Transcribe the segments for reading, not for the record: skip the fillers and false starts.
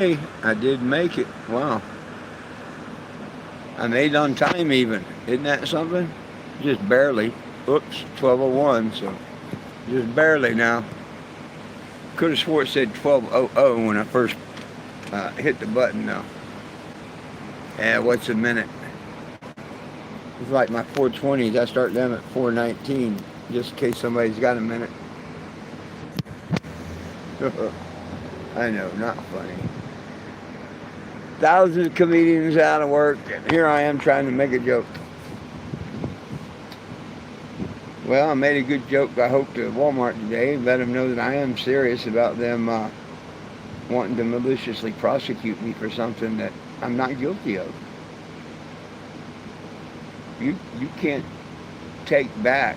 Hey, I did make it. Wow. I made it on time even. Isn't that something? Just barely. Oops, 12:01, so just barely now. Could have swore it said 12:00 when I first hit the button though. Yeah, what's a minute? It's like my 420s. I start them at 4:19 just in case somebody's got a minute. I know, not funny. Thousands of comedians out of work, and here I am trying to make a joke. Well, I made a good joke, I hope, to Walmart today. Let them know that I am serious about them wanting to maliciously prosecute me for something that I'm not guilty of. You can't take back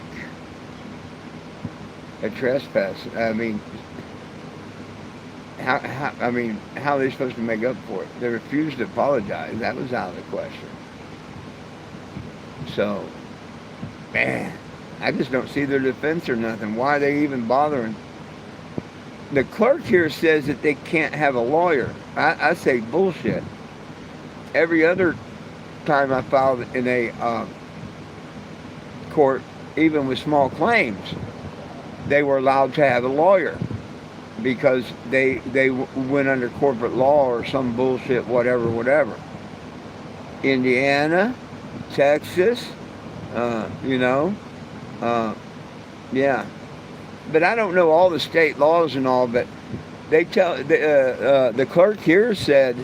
a trespass. I mean, how are they supposed to make up for it? They refused to apologize. That was out of the question. So, man, I just don't see their defense or nothing. Why are they even bothering? The clerk here says that they can't have a lawyer. I say bullshit. Every other time I filed in a court, even with small claims, they were allowed to have a lawyer because they went under corporate law or some bullshit, whatever. Indiana, Texas, you know, yeah. But I don't know all the state laws and all, but they tell the clerk here said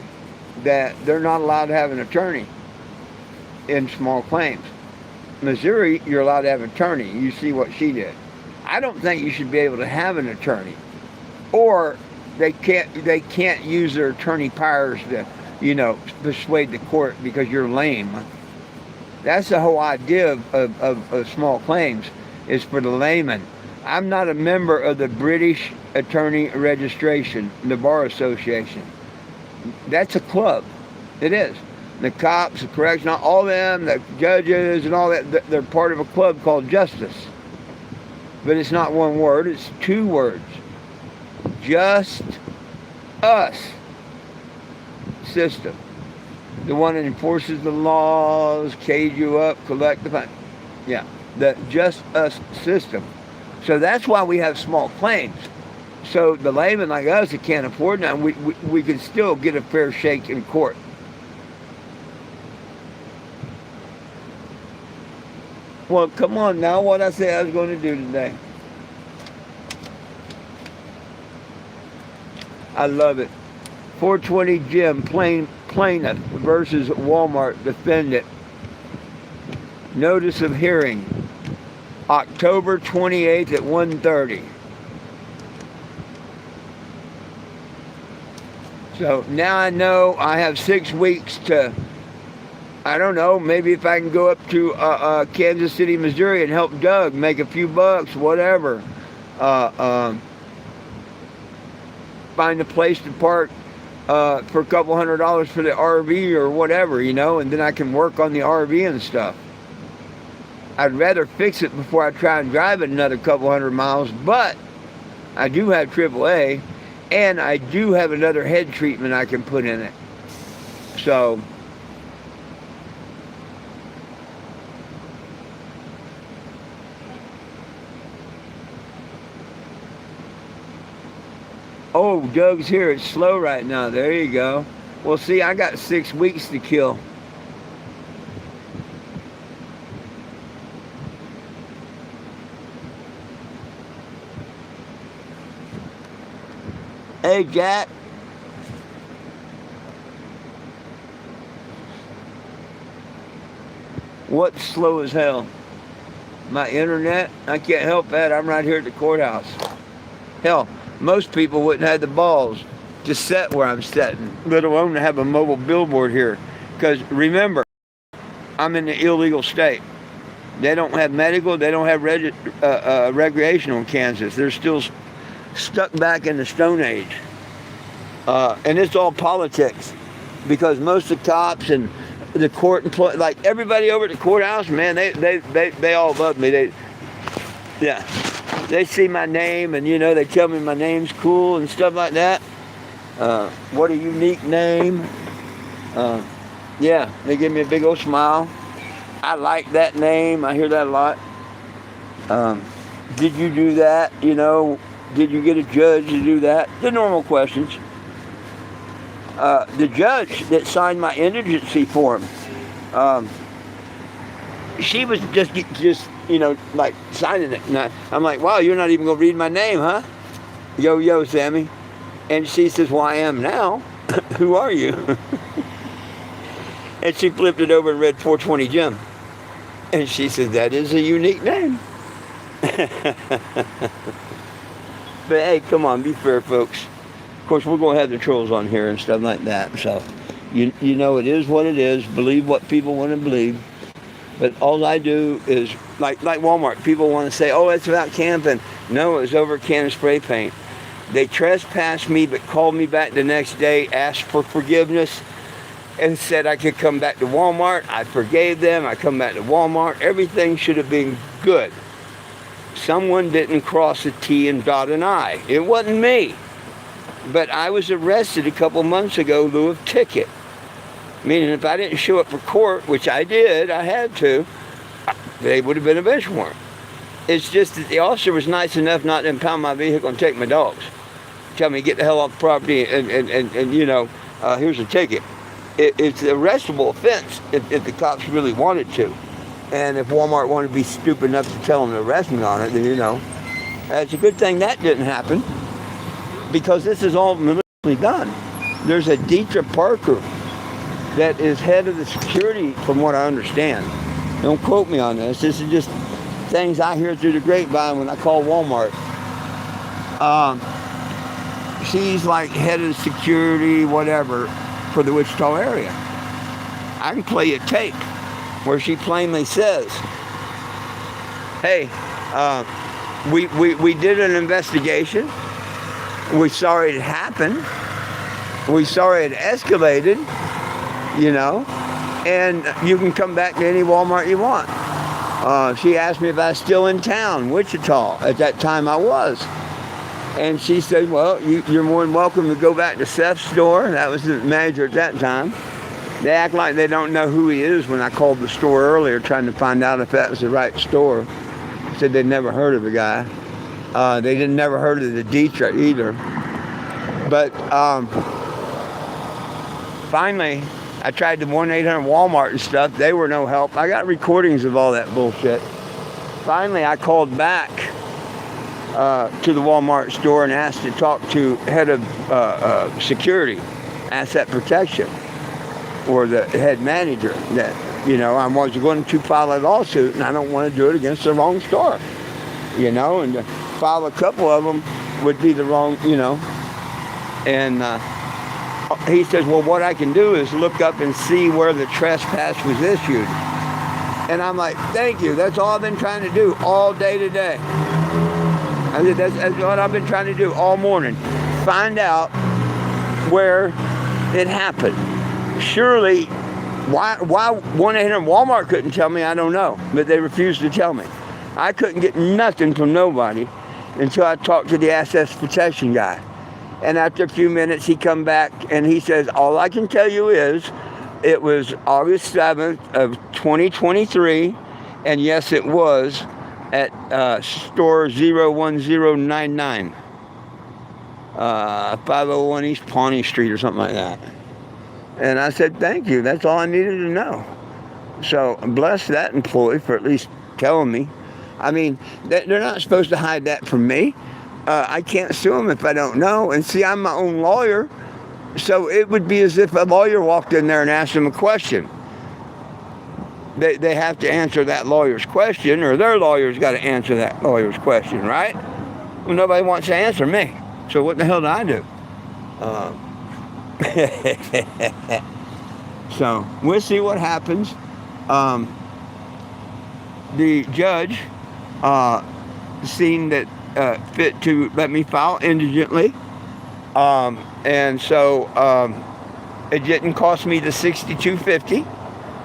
that they're not allowed to have an attorney in small claims. Missouri, you're allowed to have an attorney. You see what she did. I don't think you should be able to have an attorney, or they can't use their attorney powers to, persuade the court because you're lame. That's the whole idea of small claims, is for the layman. I'm not a member of the British Attorney Registration, the Bar Association. That's a club. It is. The cops, the correctional, all them, the judges and all that, they're part of a club called Justice. But it's not one word, it's two words. Just us system. The one that enforces the laws, cage you up, collect the fine. Yeah, the just us system. So that's why we have small claims. So the layman like us that can't afford none, we can still get a fair shake in court. Well, come on now, what I said I was going to do today. I love it. 420 Jim, plaintiff versus Walmart defendant. Notice of hearing, October 28th at 1:30. So now I know I have 6 weeks to, I don't know, maybe if I can go up to Kansas City, Missouri and help Doug make a few bucks, whatever. Find a place to park for a couple $100 for the RV or whatever, and then I can work on the RV and stuff. I'd rather fix it before I try and drive it another couple 100 miles, but I do have AAA, and I do have another head treatment I can put in it. So, oh, Doug's here. It's slow right now. There you go. Well, see, I got 6 weeks to kill. Hey, Jack. What's slow as hell? My internet? I can't help that. I'm right here at the courthouse. Hell, most people wouldn't have the balls to set where I'm setting, let alone to have a mobile billboard here. Because remember, I'm in the illegal state. They don't have medical, they don't have recreational in Kansas. They're still stuck back in the Stone Age. And it's all politics. Because most of the cops and the court employees, like everybody over at the courthouse, man, they all love me. They see my name and they tell me my name's cool and stuff like that. What a unique name. Yeah, they give me a big old smile. I like that name. I hear that a lot. Did you do that? You know, did you get a judge to do that? The normal questions. The judge that signed my indigency form, she was just like signing it. And I'm like, wow, you're not even going to read my name, huh? Yo, Sammy. And she says, well, I am now. Who are you? And she flipped it over and read 420 Jim. And she said, that is a unique name. But hey, come on, be fair, folks. Of course, we're going to have the trolls on here and stuff like that. So, you know, it is what it is. Believe what people want to believe. But all I do is, like Walmart, people want to say, oh, it's about camping. No, it was over a can of spray paint. They trespassed me, but called me back the next day, asked for forgiveness, and said I could come back to Walmart. I forgave them. I come back to Walmart. Everything should have been good. Someone didn't cross a T and dot an I. It wasn't me. But I was arrested a couple months ago in lieu of ticket. Meaning if I didn't show up for court, which I did, I had to, they would have been a bench warrant. It's just that the officer was nice enough not to impound my vehicle and take my dogs. Tell me, get the hell off the property and you know, here's a ticket. It's an arrestable offense if the cops really wanted to. And if Walmart wanted to be stupid enough to tell them to arrest me on it, then, you know, it's a good thing that didn't happen. Because this is all maliciously done. There's a Deetra Parker that is head of the security, from what I understand. Don't quote me on this. This is just things I hear through the grapevine when I call Walmart. She's like head of security, whatever, for the Wichita area. I can play a tape where she plainly says, hey, we did an investigation. We saw it happen. We saw it escalated, you know, and you can come back to any Walmart you want. She asked me if I was still in town, Wichita. At that time I was. And she said, well, you're more than welcome to go back to Seth's store. That was the manager at that time. They act like they don't know who he is when I called the store earlier trying to find out if that was the right store. Said they'd never heard of the guy. They didn't never heard of the Deetra either. But finally, I tried the 1-800 Walmart and stuff. They were no help. I got recordings of all that bullshit. Finally, I called back to the Walmart store and asked to talk to head of security, asset protection, or the head manager. That, you know, I was going to file a lawsuit, and I don't want to do it against the wrong store. You know, and to file a couple of them would be the wrong, you know. And he says, well, what I can do is look up and see where the trespass was issued. And I'm like, thank you. That's all I've been trying to do all day today. I said, that's what I've been trying to do all morning. Find out where it happened. Surely, why 1-800 Walmart couldn't tell me, I don't know. But they refused to tell me. I couldn't get nothing from nobody until I talked to the assets protection guy. And after a few minutes, he come back and he says, all I can tell you is it was August 7th of 2023. And yes, it was at store 01099, 501 East Pawnee Street or something like that. And I said, thank you. That's all I needed to know. So bless that employee for at least telling me. I mean, they're not supposed to hide that from me. I can't sue them if I don't know. And see, I'm my own lawyer. So it would be as if a lawyer walked in there and asked them a question. They have to answer that lawyer's question, or their lawyer's got to answer that lawyer's question, right? Well, nobody wants to answer me. So what the hell do I do? So we'll see what happens. The judge seen that fit to let me file indigently, and so it didn't cost me the $62.50.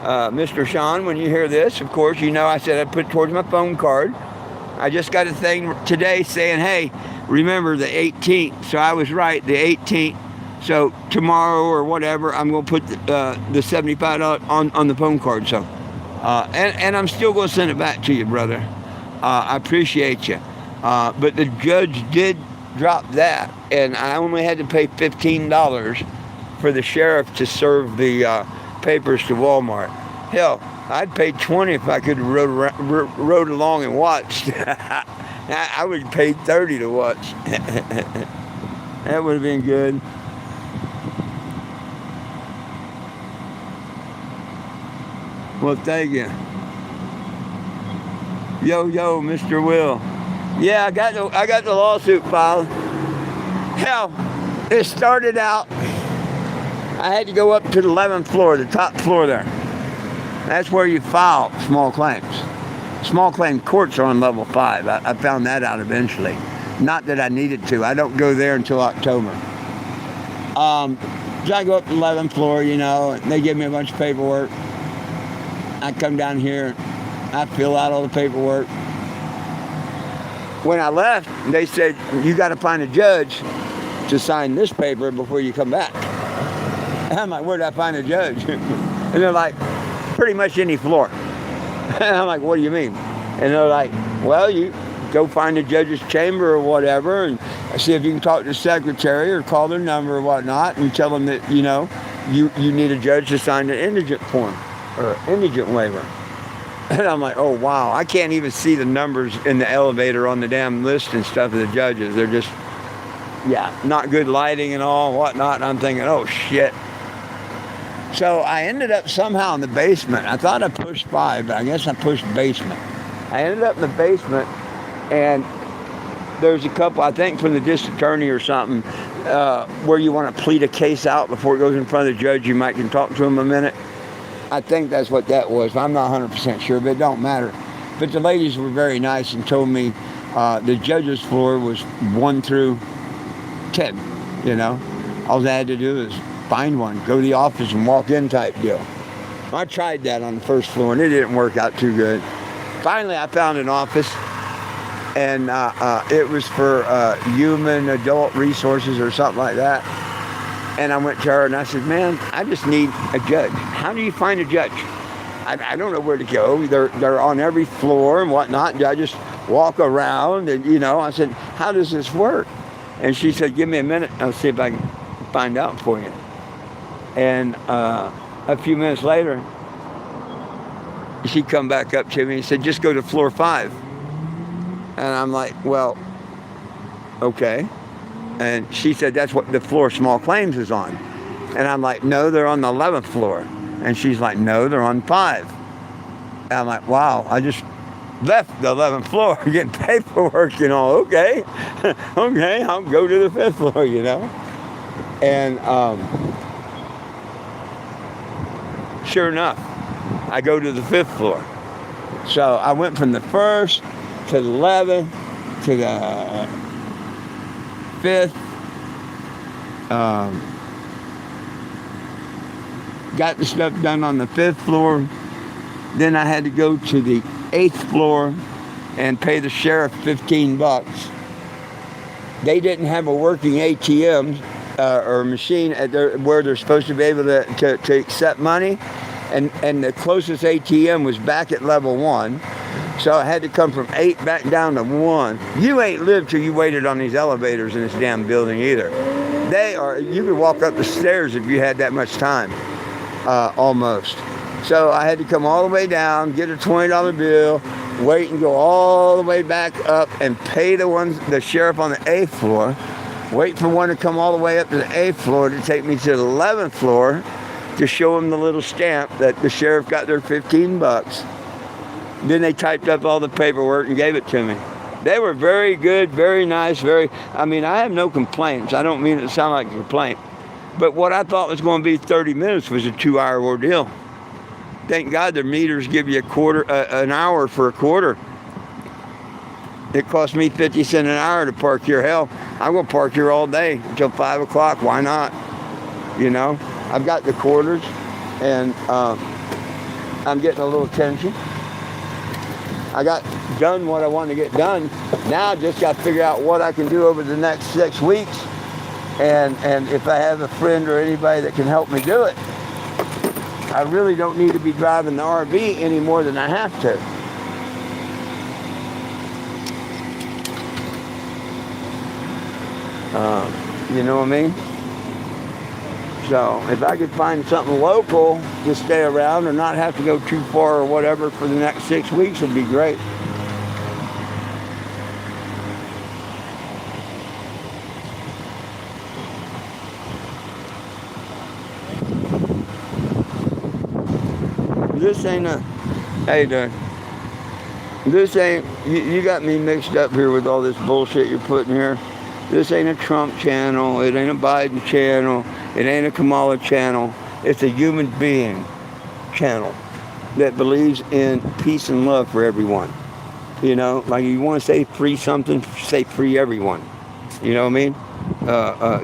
Mr. Sean, when you hear this, of course, you know I said I'd put it towards my phone card. I just got a thing today saying, hey, remember the 18th. So I was right, the 18th. So tomorrow or whatever, I'm going to put the $75 on the phone card. So, and I'm still going to send it back to you, brother. I appreciate you. But the judge did drop that, and I only had to pay $15 for the sheriff to serve the papers to Walmart. Hell, I'd pay $20 if I could have rode along and watched. I would pay $30 to watch. That would have been good. Well, thank you. Yo, Mr. Will. Yeah, I got the lawsuit filed. Hell, it started out, I had to go up to the 11th floor, the top floor there. That's where you file small claims. Small claim courts are on level 5. I found that out eventually. Not that I needed to. I don't go there until October. So I go up to the 11th floor, and they give me a bunch of paperwork. I come down here, I fill out all the paperwork. When I left, they said, you got to find a judge to sign this paper before you come back. And I'm like, where did I find a judge? And they're like, pretty much any floor. And I'm like, what do you mean? And they're like, well, you go find the judge's chamber or whatever and see if you can talk to the secretary or call their number or whatnot and tell them that, you need a judge to sign the indigent form or indigent waiver. And I'm like, oh, wow. I can't even see the numbers in the elevator on the damn list and stuff of the judges. They're just, not good lighting and all, whatnot. And I'm thinking, oh, shit. So I ended up somehow in the basement. I thought I pushed 5, but I guess I pushed basement. I ended up in the basement, and there's a couple, I think from the district attorney or something, where you want to plead a case out before it goes in front of the judge. You might can talk to him a minute. I think that's what that was. I'm not 100% sure, but it don't matter. But the ladies were very nice and told me the judge's floor was 1 through 10, All I had to do is find one, go to the office and walk in type deal. I tried that on the first floor and it didn't work out too good. Finally, I found an office, and it was for human adult resources or something like that. And I went to her and I said, man, I just need a judge. How do you find a judge? I don't know where to go. They're on every floor and whatnot. I just walk around and, I said, how does this work? And she said, give me a minute. I'll see if I can find out for you. And a few minutes later, she come back up to me and said, just go to floor 5. And I'm like, well, okay. And she said, that's what the floor small claims is on. And I'm like, no, they're on the 11th floor. And she's like, no, they're on 5. And I'm like, wow, I just left the 11th floor getting paperwork, okay. Okay, I'll go to the 5th floor, And sure enough, I go to the 5th floor. So I went from the 1st to the 11th to the 5th. Got the stuff done on the 5th floor. Then I had to go to the 8th floor and pay the sheriff $15. They didn't have a working ATM or machine where they're supposed to be able to accept money. And the closest ATM was back at level 1. So I had to come from 8 back down to 1. You ain't lived till you waited on these elevators in this damn building either. You could walk up the stairs if you had that much time, almost. So I had to come all the way down, get a $20 bill, wait and go all the way back up and pay the sheriff on the 8th floor, wait for one to come all the way up to the 8th floor to take me to the 11th floor to show him the little stamp that the sheriff got their $15. Then they typed up all the paperwork and gave it to me. They were very good, very nice, I have no complaints. I don't mean it to sound like a complaint. But what I thought was going to be 30 minutes was a 2-hour ordeal. Thank God their meters give you an hour for a quarter. It cost me 50 cents an hour to park here. Hell, I'm going to park here all day until 5 o'clock. Why not? I've got the quarters, and I'm getting a little attention. I got done what I wanted to get done. Now I just got to figure out what I can do over the next 6 weeks And if I have a friend or anybody that can help me do it, I really don't need to be driving the RV any more than I have to. You know what I mean? So if I could find something local to stay around or not have to go too far or whatever for the next 6 weeks, would be great. This ain't a, how you doing? This ain't, you got me mixed up here with all this bullshit you're putting here. This ain't a Trump channel. It ain't a Biden channel. It ain't a Kamala channel. It's a human being channel that believes in peace and love for everyone. You know, like you want to say free something, say free everyone. You know what I mean?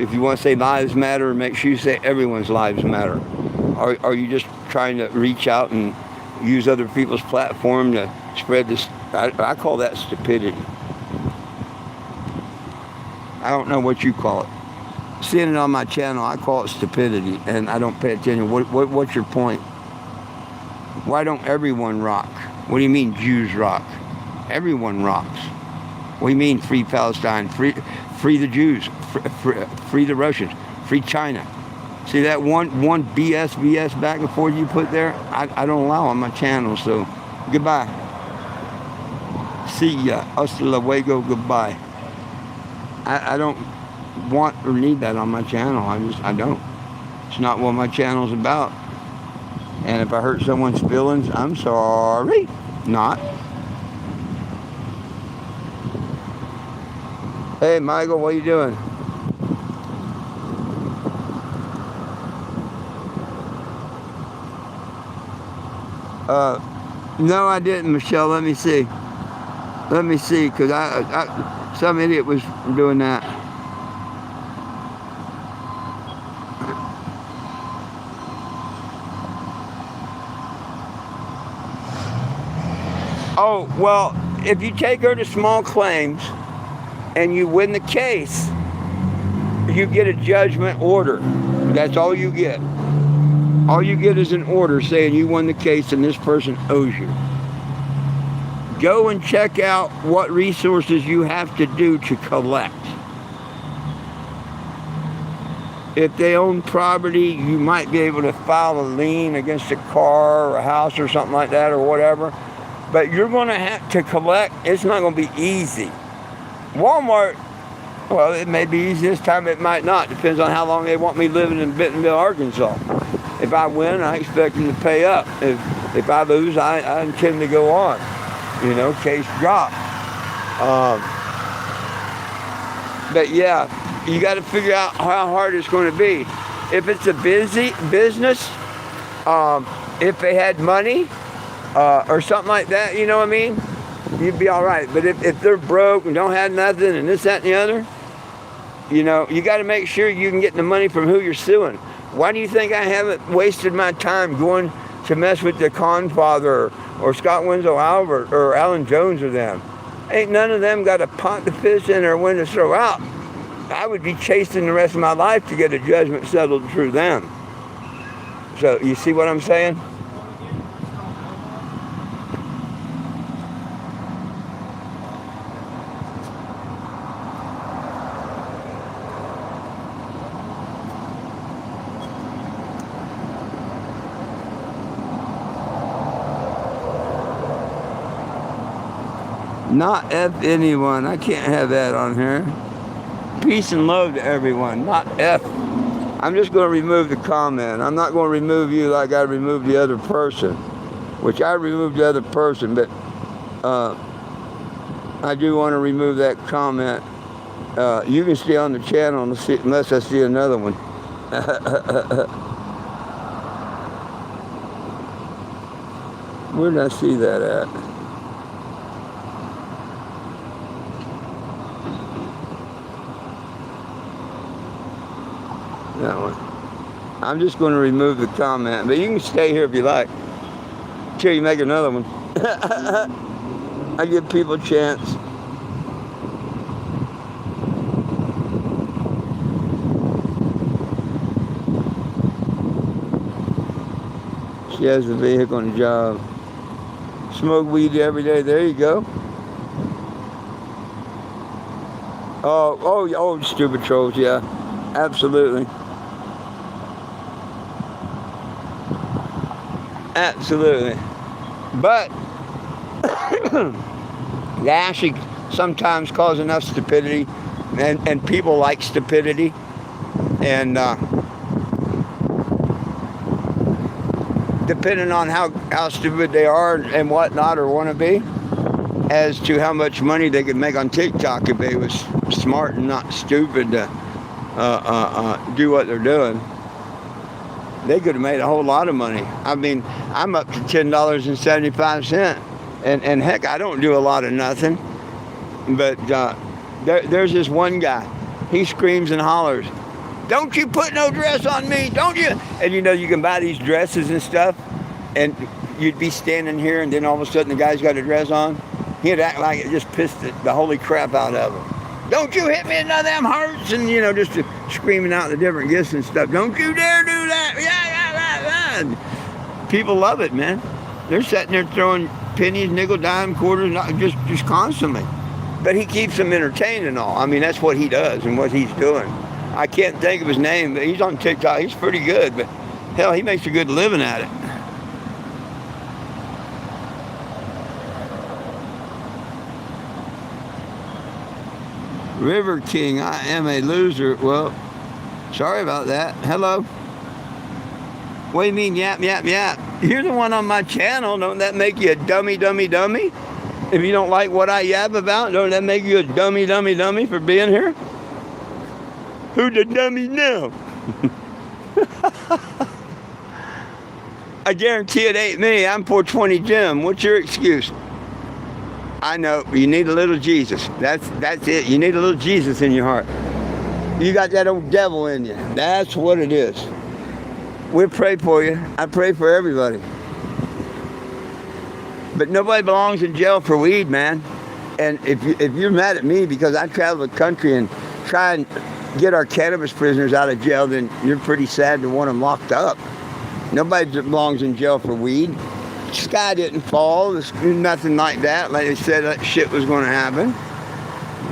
If you want to say lives matter, make sure you say everyone's lives matter. Are you just trying to reach out and use other people's platform to spread this? I call that stupidity. I don't know what you call it. Seeing it on my channel, I call it stupidity, and I don't pay attention. What's your point? Why don't everyone rock? What do you mean Jews rock? Everyone rocks. What do you mean free Palestine? Free the Jews. Free the Russians. Free China. See that one BS back and forth you put there? I don't allow on my channel, so goodbye. See ya. Hasta luego, goodbye. I don't want or need that on my channel. I don't. It's not what my channel's about. And if I hurt someone's feelings, I'm sorry. Not. Hey, Michael, what are you doing? No, I didn't, Michelle. Let me see. Because some idiot was doing that. Oh, well, if you take her to small claims and you win the case, you get a judgment order. That's all you get. All you get is an order saying you won the case and this person owes you. Go and check out what resources you have to do to collect. If they own property, you might be able to file a lien against a car or a house or something like that or whatever. But you're going to have to collect. It's not going to be easy. Walmart, well, it may be easy this time. It might not. Depends on how long they want me living in Bentonville, Arkansas. If I win, I expect them to pay up. If I lose, I intend to go on. You know, case drop. But yeah, you got to figure out how hard it's going to be. If it's a busy business, if they had money or something like that, you know what I mean? You'd be all right. But if they're broke and don't have nothing and this, that, and the other, you know, you got to make sure you can get the money from who you're suing. Why do you think I haven't wasted my time going to mess with the Confather or Scott Winslow Albert or Alan Jones or them? Ain't none of them got a pot to fish in or when to throw out. I would be chasing the rest of my life to get a judgment settled through them. So you see what I'm saying? Not F anyone. I can't have that on here. Peace and love to everyone, not F. I'm just going to remove the comment. I'm not going to remove you like I removed the other person, which I removed the other person, but I do want to remove that comment. You can stay on the channel unless I see another one. Where did I see that at? That one. I'm just going to remove the comment, but you can stay here if you like until you make another one. I give people a chance. She has a vehicle and a job. Smoke weed every day. There you go. Oh, stupid trolls. Yeah, absolutely. Absolutely. But they actually sometimes cause enough stupidity, and people like stupidity. And depending on how stupid they are and whatnot or want to be, as to how much money they could make on TikTok if they was smart and not stupid to do what they're doing. They could have made a whole lot of money. I mean, I'm up to $10.75, and heck, I don't do a lot of nothing. But there's this one guy. He screams and hollers, "Don't you put no dress on me, don't you?" And you know, you can buy these dresses and stuff, and you'd be standing here, and then all of a sudden the guy's got a dress on. He'd act like it just pissed the holy crap out of him. "Don't you hit me in none of them hearts," and you know, just screaming out the different gifts and stuff. "Don't you dare do that!" Yeah. People love it, man. They're sitting there throwing pennies, nickel, dime, quarters, just constantly. But he keeps them entertained and all. I mean, that's what he does and what he's doing. I can't think of his name, but he's on TikTok. He's pretty good, but hell, he makes a good living at it. River King, I am a loser. Well, sorry about that. Hello. What do you mean, yap? You're the one on my channel. Don't that make you a dummy? If you don't like what I yap about, don't that make you a dummy for being here? Who the dummy now? I guarantee it ain't me. I'm 420 Jim. What's your excuse? I know, you need a little Jesus. That's it. You need a little Jesus in your heart. You got that old devil in you. That's what it is. We'll pray for you. I pray for everybody. But nobody belongs in jail for weed, man. And if you're mad at me because I travel the country and try and get our cannabis prisoners out of jail, then you're pretty sad to want them locked up. Nobody belongs in jail for weed. The sky didn't fall. There's nothing like that. Like they said, that shit was going to happen.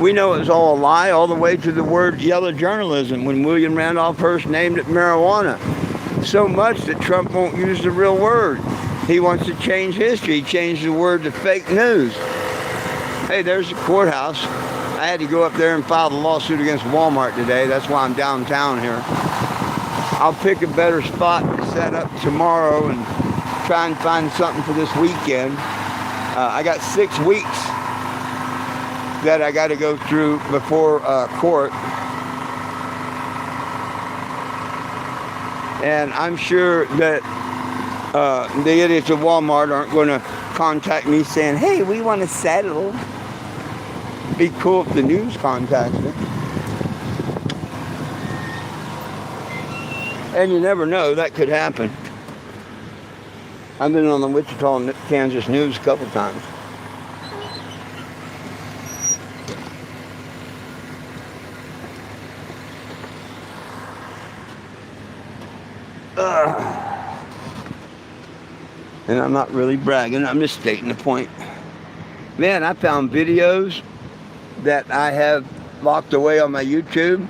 We know it was all a lie, all the way to the word yellow journalism when William Randolph Hearst named it marijuana. So much that Trump won't use the real word. He wants to change history. He changed the word to fake news. Hey, there's the courthouse. I had to go up there and file the lawsuit against Walmart today. That's why I'm downtown here. I'll pick a better spot to set up tomorrow and try and find something for this weekend. I got 6 weeks that I got to go through before court. And I'm sure that the idiots of Walmart aren't going to contact me saying, "Hey, we want to settle." Be cool if the news contacts me. And you never know, that could happen. I've been on the Wichita, Kansas news a couple times. And I'm not really bragging, I'm just stating the point. Man, I found videos that I have locked away on my YouTube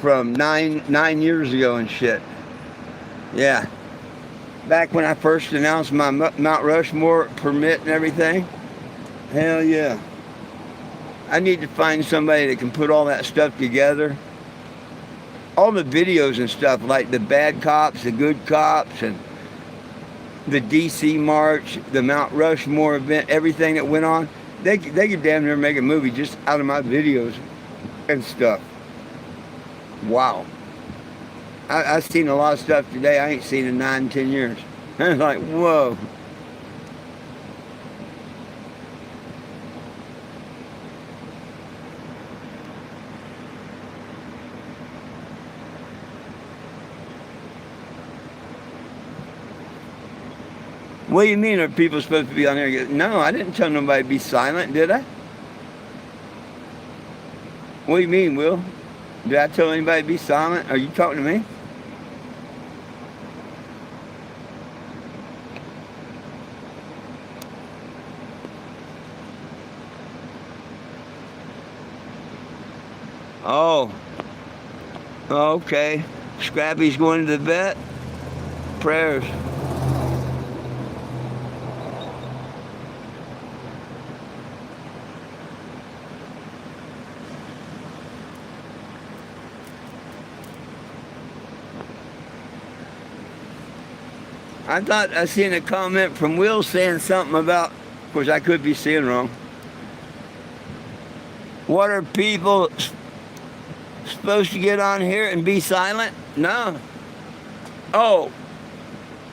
from nine years ago and shit. Yeah. Back when I first announced my Mount Rushmore permit and everything. Hell yeah. I need to find somebody that can put all that stuff together. All the videos and stuff, like the bad cops, the good cops, and the DC March, the Mount Rushmore event, everything that went on, they could damn near make a movie just out of my videos and stuff. Wow. I've seen a lot of stuff today I ain't seen in 9-10 years. And it's like, whoa. What do you mean, are people supposed to be on there? No, I didn't tell nobody to be silent, did I? What do you mean, Will? Did I tell anybody to be silent? Are you talking to me? Oh, okay. Scrappy's going to the vet. Prayers. I thought I seen a comment from Will saying something about, of course I could be seeing wrong. What are people supposed to get on here and be silent? No. Oh,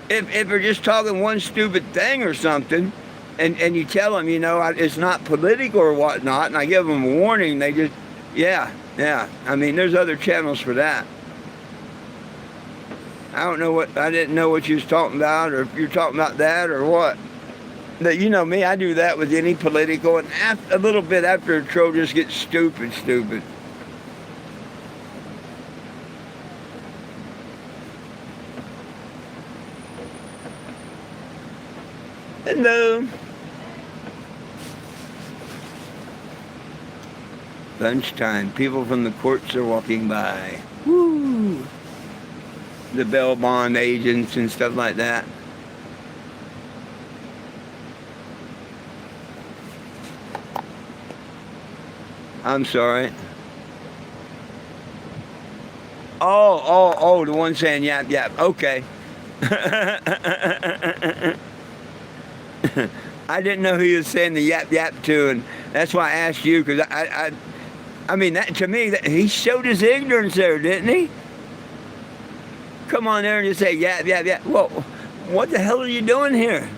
if they're just talking one stupid thing or something, and you tell them, it's not political or whatnot, and I give them a warning, they just, yeah. I mean, there's other channels for that. I didn't know what you was talking about, or if you're talking about that or what. But you know me, I do that with any political, and a little bit after a troll just gets stupid. Hello. Lunchtime. People from the courts are walking by. Woo! The bail bond agents and stuff like that. I'm sorry. Oh, the one saying yap. Okay. I didn't know who he was saying the yap to, and that's why I asked you, because I mean, that to me, he showed his ignorance there, didn't he? Come on there and just say yap. Well, what the hell are you doing here?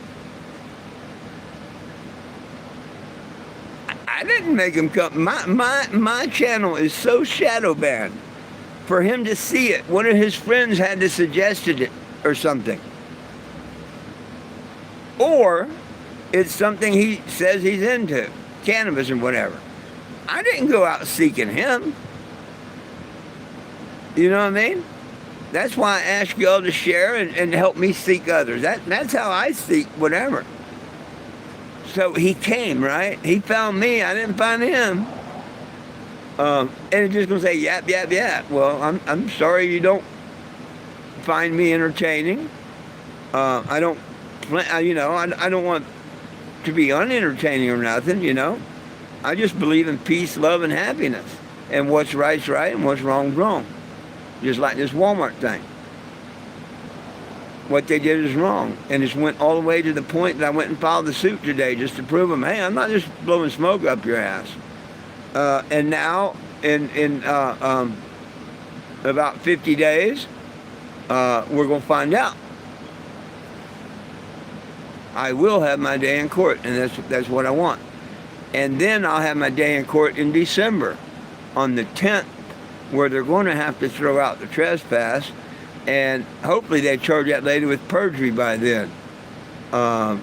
I didn't make him come. My channel is so shadow banned. For him to see it, one of his friends had to suggested it or something. Or it's something he says he's into, cannabis and whatever. I didn't go out seeking him. You know what I mean? That's why I ask y'all to share and help me seek others. That's how I seek whatever. So he came, right? He found me. I didn't find him. And it's just gonna say yap. Well, I'm sorry you don't find me entertaining. I don't want to be unentertaining or nothing. I just believe in peace, love, and happiness, and what's right's right and what's wrong's wrong. Just like this Walmart thing. What they did is wrong, and it went all the way to the point that I went and filed the suit today just to prove them, hey, I'm not just blowing smoke up your ass. And now, in about 50 days, we're going to find out. I will have my day in court, and that's what I want. And then I'll have my day in court in December, on the 10th, where they're going to have to throw out the trespass, and hopefully they charge that lady with perjury by then. And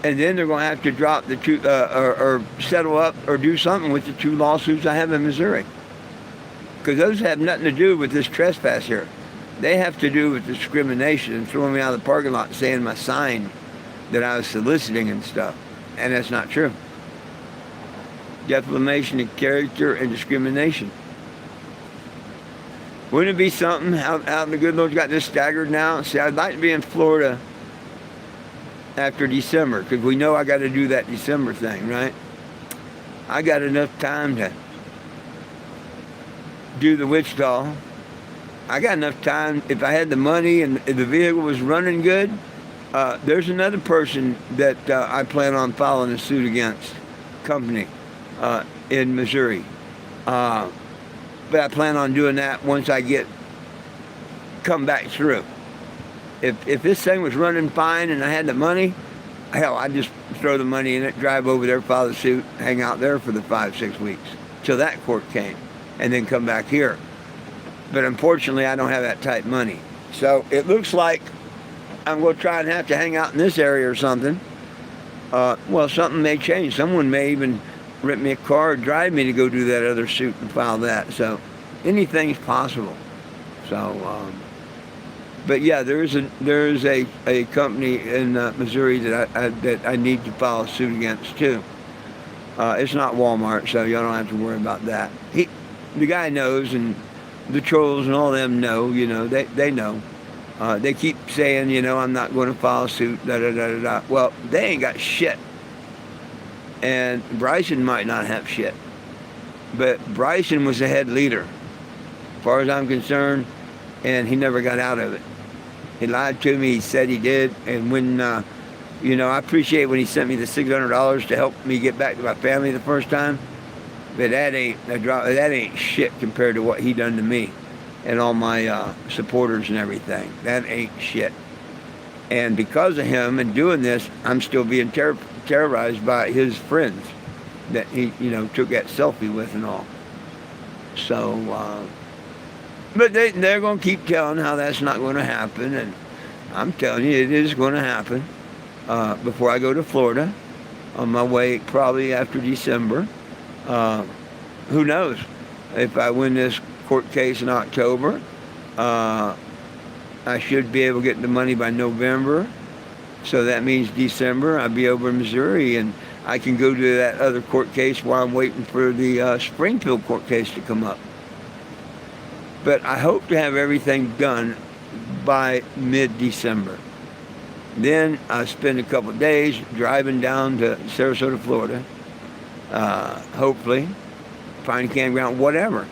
then they're going to have to drop the two, or settle up, or do something with the 2 lawsuits I have in Missouri. Because those have nothing to do with this trespass here. They have to do with discrimination and throwing me out of the parking lot and saying my sign that I was soliciting and stuff. And that's not true. Defamation of character and discrimination. Wouldn't it be something how the good Lord's got this staggered now? See, I'd like to be in Florida after December, because we know I got to do that December thing, right? I got enough time to do the Wichita. I got enough time, if I had the money and if the vehicle was running good. There's another person that I plan on filing a suit against, company, in Missouri. But I plan on doing that once I come back through. If this thing was running fine and I had the money, hell, I'd just throw the money in it, drive over there, file the suit, hang out there for the 5-6 weeks till that court came, and then come back here. But unfortunately, I don't have that type of money. So it looks like I'm going to try and have to hang out in this area or something. Well, something may change. Someone may even rent me a car or drive me to go do that other suit and file that. So anything's possible. So, but yeah, there is a company in Missouri that I need to file a suit against too. It's not Walmart, so y'all don't have to worry about that. the guy knows, and the trolls and all them know, they know. They keep saying, I'm not going to file suit, da-da-da-da-da. Well, they ain't got shit. And Bryson might not have shit. But Bryson was the head leader, as far as I'm concerned, and he never got out of it. He lied to me. He said he did. And when, I appreciate when he sent me the $600 to help me get back to my family the first time. But that ain't shit compared to what he done to me and all my supporters and everything. That ain't shit. And because of him and doing this, I'm still being terrorized by his friends that he, took that selfie with and all. So, but they're going to keep telling how that's not going to happen. And I'm telling you, it is going to happen before I go to Florida on my way probably after December. Who knows? If I win this court case in October, I should be able to get the money by November. So that means December I'll be over in Missouri, and I can go to that other court case while I'm waiting for the Springfield court case to come up. But I hope to have everything done by mid-December. Then I'll spend a couple of days driving down to Sarasota, Florida, hopefully, find a campground, whatever,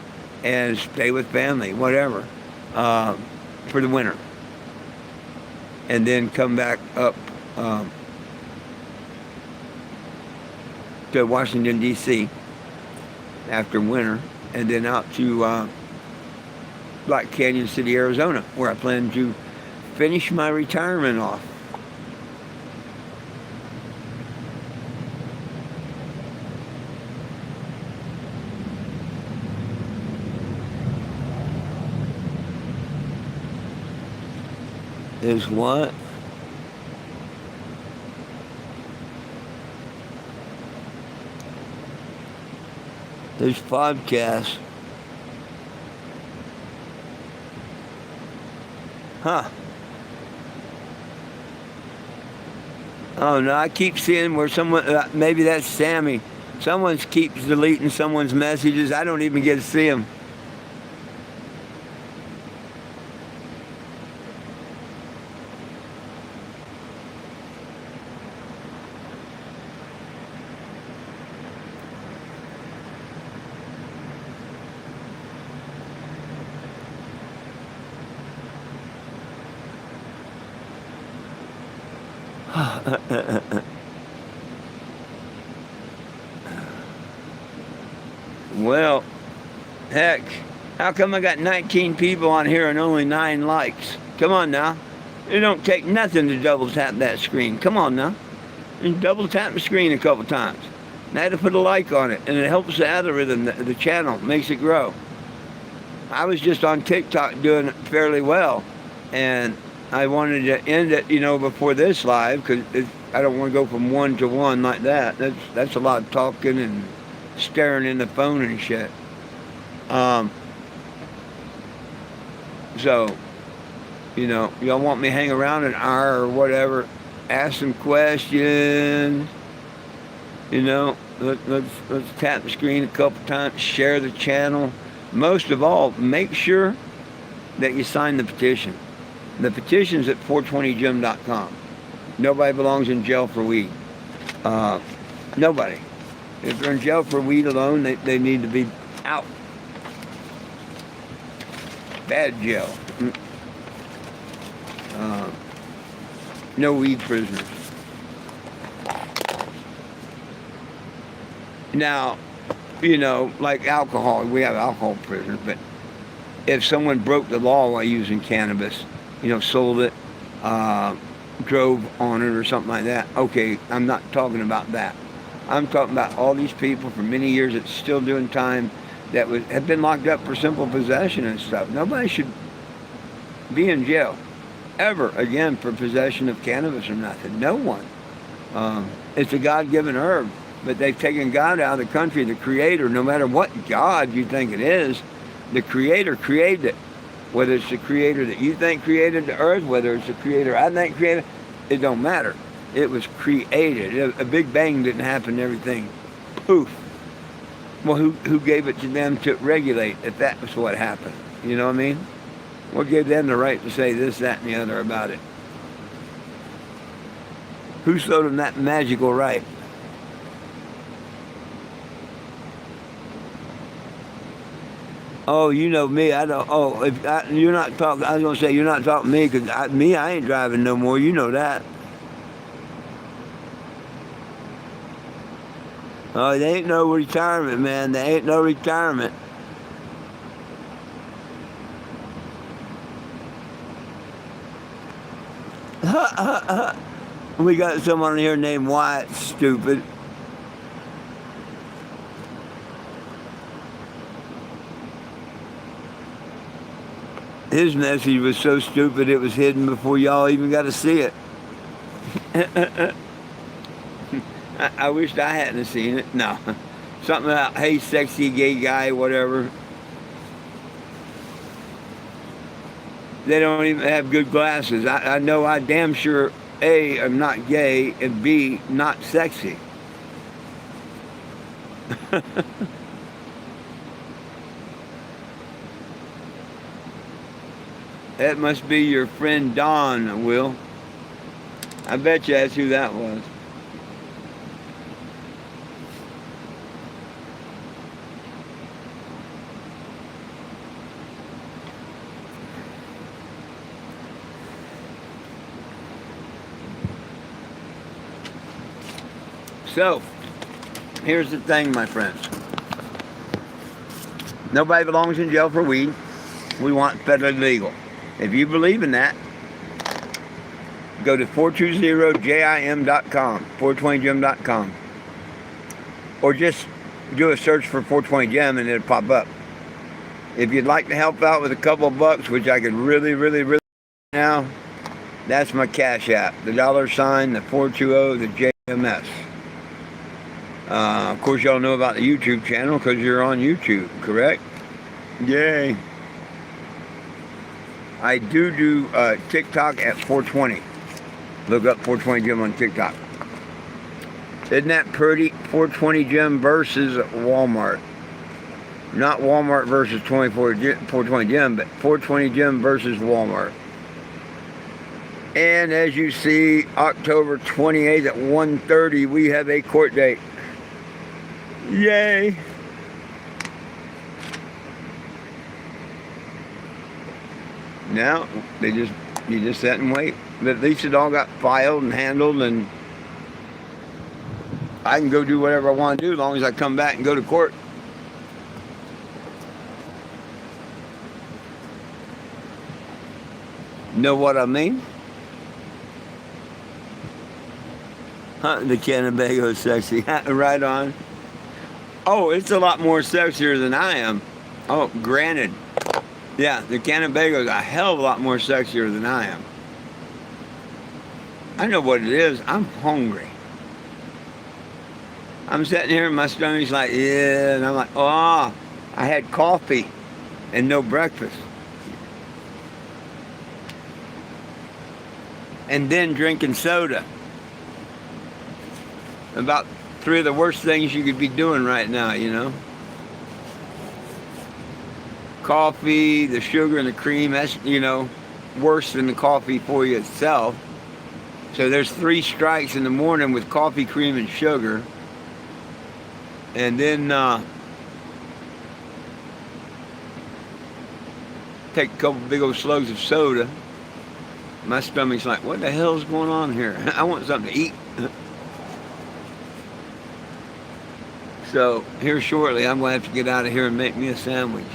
and stay with family, whatever, for the winter. And then come back up to Washington, D.C. after winter, and then out to Black Canyon City, Arizona, where I plan to finish my retirement off. Is what? There's podcasts. Huh. Oh no, I keep seeing where someone, maybe that's Sammy. Someone keeps deleting someone's messages. I don't even get to see them. Well, heck, how come I got 19 people on here and only 9 likes? Come on now. It don't take nothing to double tap that screen. Come on now. And double tap the screen a couple times. And I had to put a like on it, and it helps the algorithm, the channel, makes it grow. I was just on TikTok doing fairly well, and I wanted to end it, before this live, because I don't want to go from 1 to 1 like that. That's a lot of talking and staring in the phone and shit. So, y'all want me to hang around an hour or whatever, ask some questions, let's tap the screen a couple times, share the channel. Most of all, make sure that you sign the petition. The petition's at 420jim.com. Nobody belongs in jail for weed. Nobody. If they're in jail for weed alone, they need to be out. Bad jail. No weed prisoners. Now, like alcohol, we have alcohol prisoners, but if someone broke the law while using cannabis, sold it, drove on it or something like that, okay, I'm not talking about that. I'm talking about all these people for many years that's still doing time that have been locked up for simple possession and stuff. Nobody should be in jail ever again for possession of cannabis or nothing. No one. It's a God-given herb, but they've taken God out of the country, the Creator. No matter what God you think it is, the Creator created it. Whether it's the Creator that you think created the earth, whether it's the Creator I think created, it don't matter. It was created. A big bang didn't happen, everything poof Well, who gave it to them to regulate if that was what happened? You know what I mean? What gave them the right to say this, that, and the other about it? Who showed them that magical right? Oh, you know me. I don't. Oh, you're not talking. I was gonna say you're not talking to me because I ain't driving no more. You know that. Oh, there ain't no retirement, man. There ain't no retirement. We got someone here named Wyatt. Stupid. His message was so stupid it was hidden before y'all even got to see it. I wished I hadn't seen it. No. Something about, hey, sexy gay guy, whatever. They don't even have good glasses. I know I damn sure, A, I'm not gay, and B, not sexy. That must be your friend Don, Will. I bet you that's who that was. So, here's the thing, my friends. Nobody belongs in jail for weed. We want federally legal. If you believe in that, go to 420jim.com, 420jim.com. Or just do a search for 420jim and it'll pop up. If you'd like to help out with a couple of bucks, which I could really now, that's my Cash App. The $, the 420, the JMS. Of course, y'all know about the YouTube channel because you're on YouTube, correct? Yay. I do TikTok at 420. Look up 420 Jim on TikTok. Isn't that pretty? 420 Jim versus Walmart. Not Walmart versus 420 Jim, but 420 Jim versus Walmart. And as you see, October 28th at 1:30, we have a court date. Yay! Now, you just sit and wait. But at least it all got filed and handled, and I can go do whatever I want to do as long as I come back and go to court. Know what I mean? Huh, the Cannabis is sexy. Right on. Oh, it's a lot more sexier than I am. Oh, granted. Yeah, the Cannabis is a hell of a lot more sexier than I am. I know what it is. I'm hungry. I'm sitting here and my stomach's like, yeah, and I'm like, oh, I had coffee and no breakfast. And then drinking soda. About 3 of the worst things you could be doing right now, you know. Coffee, the sugar and the cream, that's, you know, worse than the coffee for you itself. So there's 3 strikes in the morning with coffee, cream, and sugar. And then take a couple big old slugs of soda. My stomach's like, what the hell's going on here? I want something to eat. So here shortly, I'm going to have to get out of here and make me a sandwich.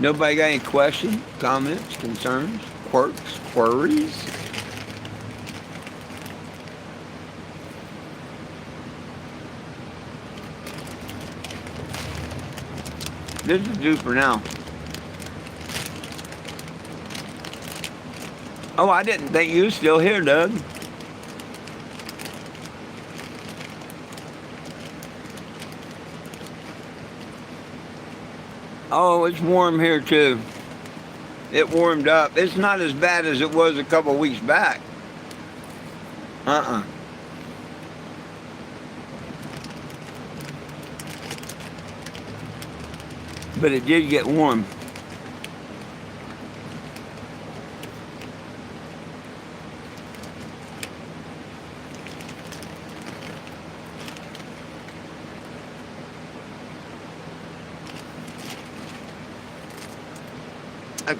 Nobody got any questions, comments, concerns, quirks, queries? This is due for now. Oh, I didn't think you were still here, Doug. Oh, it's warm here too. It warmed up. It's not as bad as it was a couple of weeks back. but it did get warm. I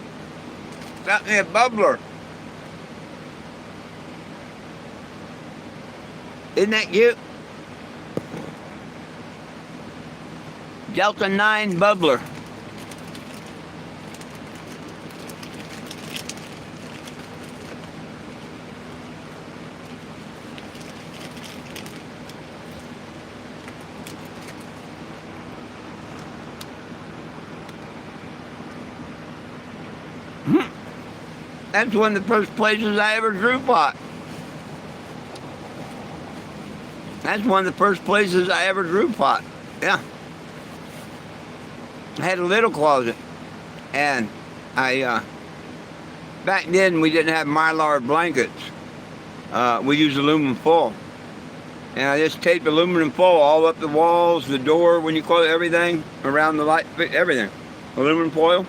got me a bubbler. Isn't that cute? Delta 9 bubbler. That's one of the first places I ever drew pot. That's one of the first places I ever drew pot. Yeah. I had a little closet. And back then we didn't have Mylar blankets. We used aluminum foil. And I just taped aluminum foil all up the walls, the door, when you close everything, around the light, everything. Aluminum foil.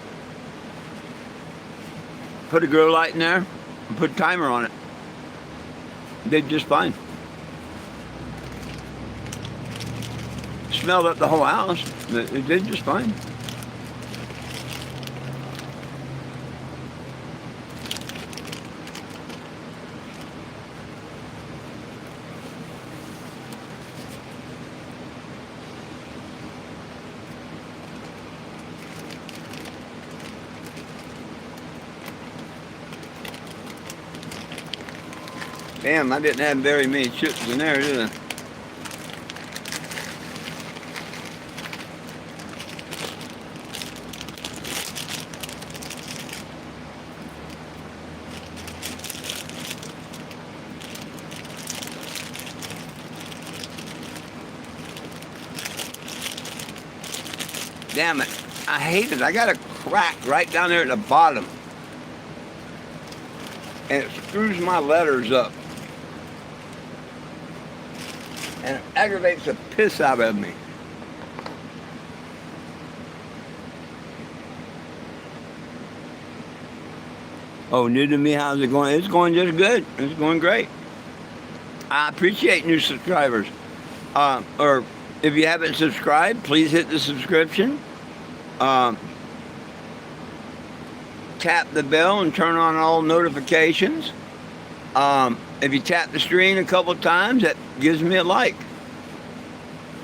Put a grow light in there and put a timer on it. Did just fine. Smelled up the whole house. It did just fine. Damn, I didn't have very many chips in there, did I? Damn it. I hate it. I got a crack right down there at the bottom. And it screws my letters up. And it aggravates the piss out of me. Oh, new to me, how's it going? It's going just good. It's going great. I appreciate new subscribers. Or if you haven't subscribed, please hit the subscription. Tap the bell and turn on all notifications. If you tap the screen a couple times, that gives me a like.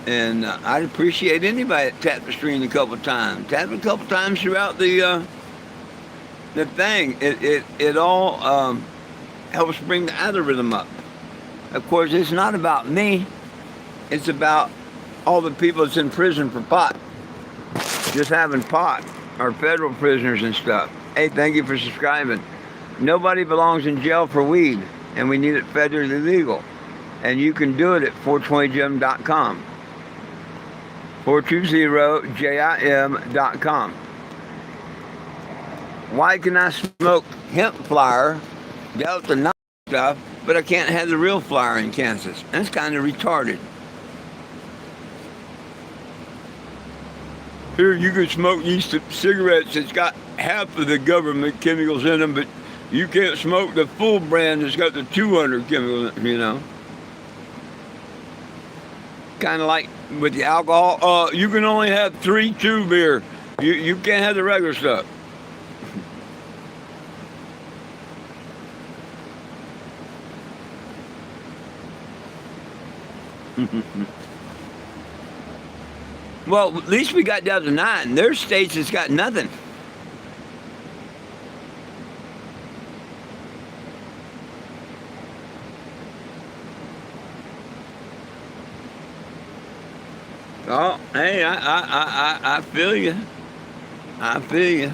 And I'd appreciate anybody that tapped the screen a couple times. Tap it a couple times throughout the thing. It all helps bring the algorithm up. Of course, it's not about me. It's about all the people that's in prison for pot. Just having pot, or federal prisoners and stuff. Hey, thank you for subscribing. Nobody belongs in jail for weed, and we need it federally legal. And you can do it at 420jim.com. 420jim.com. Why can I smoke hemp flower, Delta 9 stuff, but I can't have the real flower in Kansas? That's kind of retarded. Here, you can smoke these cigarettes that's got half of the government chemicals in them, but you can't smoke the full brand that's got the 200 chemicals, you know. Kind of like with the alcohol. You can only have 3-2 beer. You can't have the regular stuff. Well, at least we got down to 9. There's states that's got nothing. Oh, hey, I feel you. I feel you.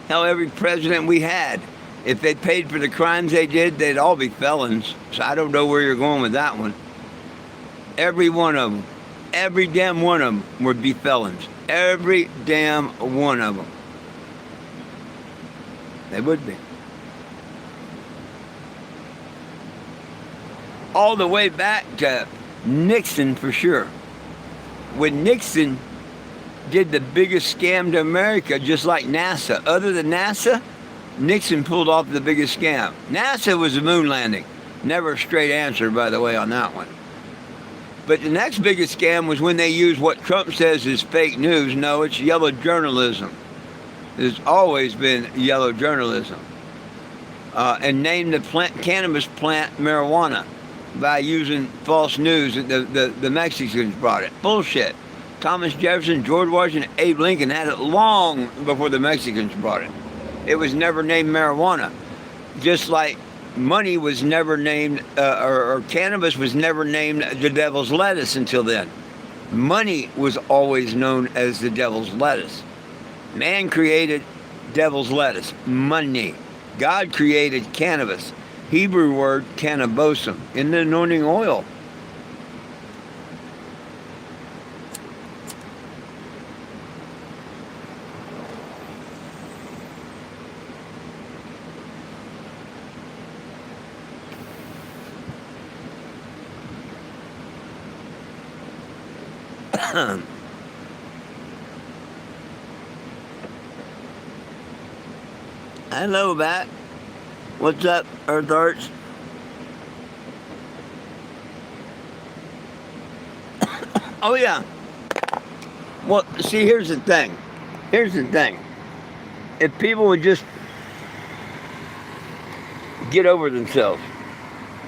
Hell, every president we had, if they paid for the crimes they did, they'd all be felons. So I don't know where you're going with that one. Every one of them. Every damn one of them would be felons. Every damn one of them. They would be. All the way back to Nixon for sure. when Nixon did the biggest scam to America, just like NASA. Other than NASA, Nixon pulled off the biggest scam. NASA was the moon landing. Never a straight answer, by the way, on that one. But the next biggest scam was when they used what Trump says is fake news. No, it's yellow journalism. There's always been yellow journalism. And named the cannabis plant marijuana by using false news that the Mexicans brought it. Bullshit. Thomas Jefferson, George Washington, Abe Lincoln had it long before the Mexicans brought it. It was never named marijuana. Just like money was never named, or cannabis was never named the devil's lettuce until then. Money was always known as the devil's lettuce. Man created devil's lettuce, money. God created cannabis, Hebrew word cannabosum, in the anointing oil. Hello, Bat. What's up, Earth Arts? Oh, yeah. Well, see, here's the thing. If people would just get over themselves,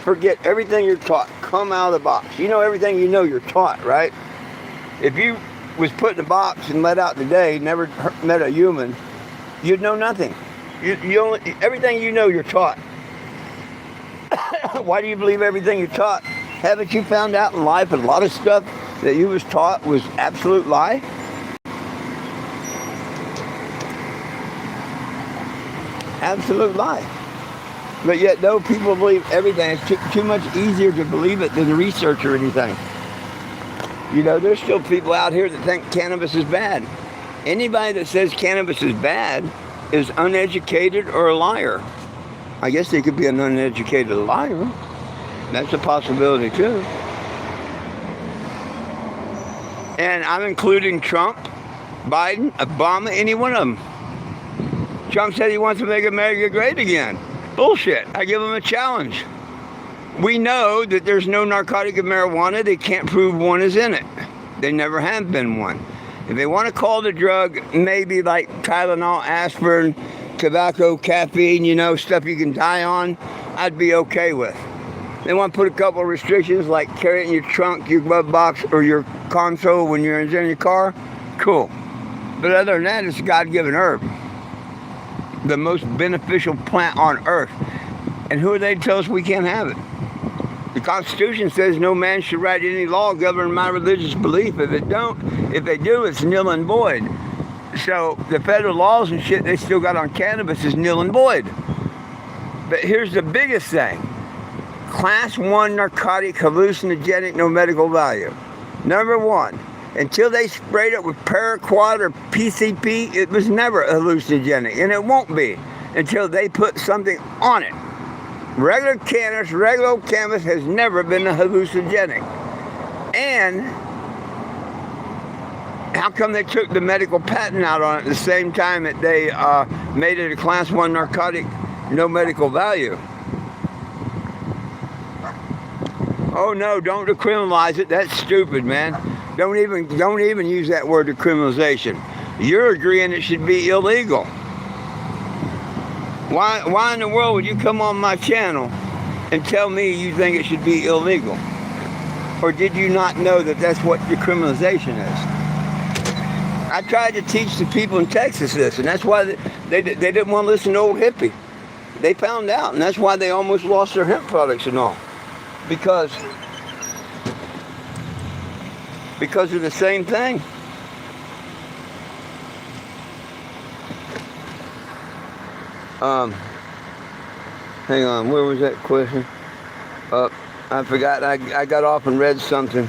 forget everything you're taught, come out of the box. You know everything you know you're taught, right? If you was put in a box and let out today, never met a human, you'd know nothing. You only, everything you know you're taught. Why do you believe everything you're taught? Haven't you found out in life a lot of stuff that you was taught was absolute lie? Absolute lie. But yet, no, people believe everything. It's too much easier to believe it than research or anything. You know, there's still people out here that think cannabis is bad. Anybody that says cannabis is bad is uneducated or a liar. I guess they could be an uneducated liar. That's a possibility too. And I'm including Trump, Biden, Obama, any one of them. Trump said he wants to make America great again. Bullshit. I give him a challenge. We know that there's no narcotic in marijuana. They can't prove one is in it. They never have been one. If they want to call the drug maybe like Tylenol, aspirin, tobacco, caffeine, you know, stuff you can die on, I'd be okay with. They want to put a couple of restrictions like carry it in your trunk, your glove box, or your console when you're in your car. Cool. But other than that, it's a God-given herb. The most beneficial plant on earth. And who are they to tell us we can't have it? The Constitution says no man should write any law governing my religious belief. If they do, it's nil and void. So the federal laws and shit they still got on cannabis is nil and void. But here's the biggest thing. Class 1 narcotic, hallucinogenic, no medical value. Number 1, until they sprayed it with paraquat or PCP, it was never hallucinogenic, and it won't be until they put something on it. Regular cannabis has never been a hallucinogenic. And how come they took the medical patent out on it at the same time that they made it a class 1 narcotic, no medical value? Oh no, don't decriminalize it. That's stupid, man. Don't even use that word, decriminalization. You're agreeing it should be illegal. Why in the world would you come on my channel and tell me you think it should be illegal? Or did you not know that that's what decriminalization is? I tried to teach the people in Texas this, and that's why they didn't want to listen to old hippie. They found out, and that's why they almost lost their hemp products and all. Because of the same thing. Hang on, where was that question? I forgot, I got off and read something.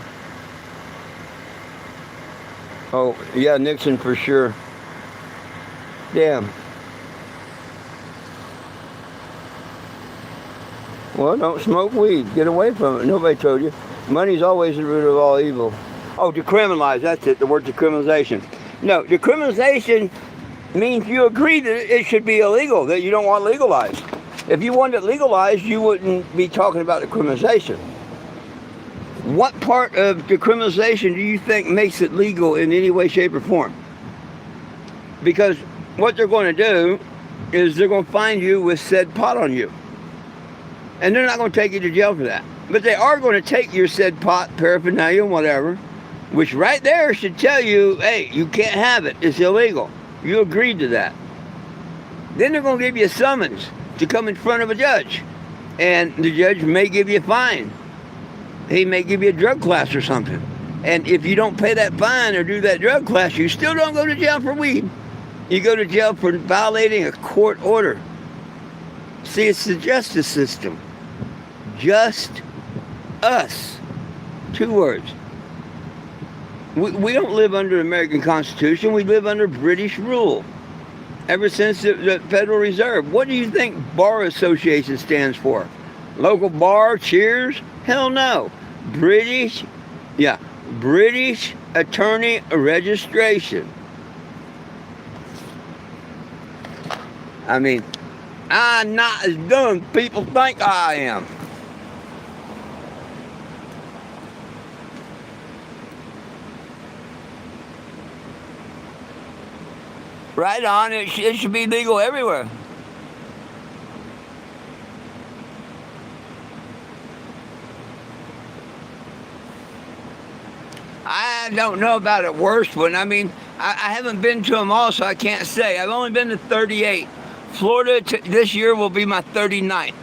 Oh, yeah, Nixon for sure. Damn. Well, don't smoke weed. Get away from it. Nobody told you. Money's always the root of all evil. Oh, decriminalize, that's it, the word decriminalization. No, decriminalization means you agree that it should be illegal, that you don't want it legalized. If you wanted it legalized, you wouldn't be talking about decriminalization. What part of decriminalization do you think makes it legal in any way, shape, or form? Because what they're going to do is they're going to find you with said pot on you. And they're not going to take you to jail for that. But they are going to take your said pot, paraphernalia, and whatever, which right there should tell you, hey, you can't have it. It's illegal. You agreed to that. Then they're going to give you a summons to come in front of a judge. And the judge may give you a fine. He may give you a drug class or something. And if you don't pay that fine or do that drug class, you still don't go to jail for weed. You go to jail for violating a court order. See, it's the justice system. Just us. 2 words. We don't live under the American Constitution. We live under British rule. Ever since the Federal Reserve. What do you think Bar Association stands for? Local bar, cheers? Hell no. British Attorney Registration. I mean, I'm not as dumb as people think I am. Right on, it should be legal everywhere. I don't know about the worst one. I mean, I haven't been to them all, so I can't say. I've only been to 38. Florida this year will be my 39th.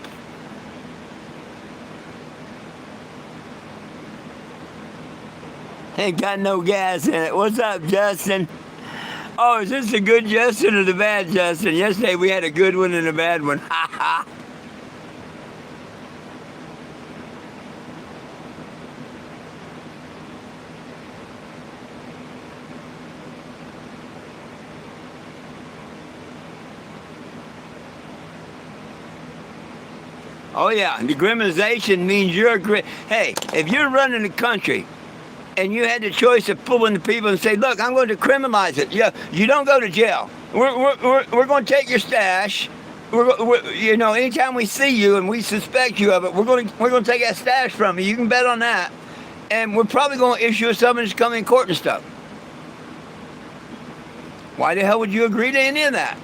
Ain't got no gas in it. What's up, Justin? Oh, is this the good Justin or the bad Justin? Yesterday we had a good one and a bad one. Ha ha. Oh yeah, decriminalization means you're hey, if you're running the country and you had the choice of pulling the people and say, look, I'm going to decriminalize it. Yeah, you don't go to jail. We're going to take your stash. You know, anytime we see you and we suspect you of it, we're going to take that stash from you. You can bet on that. And we're probably going to issue a summons to come in court and stuff. Why the hell would you agree to any of that?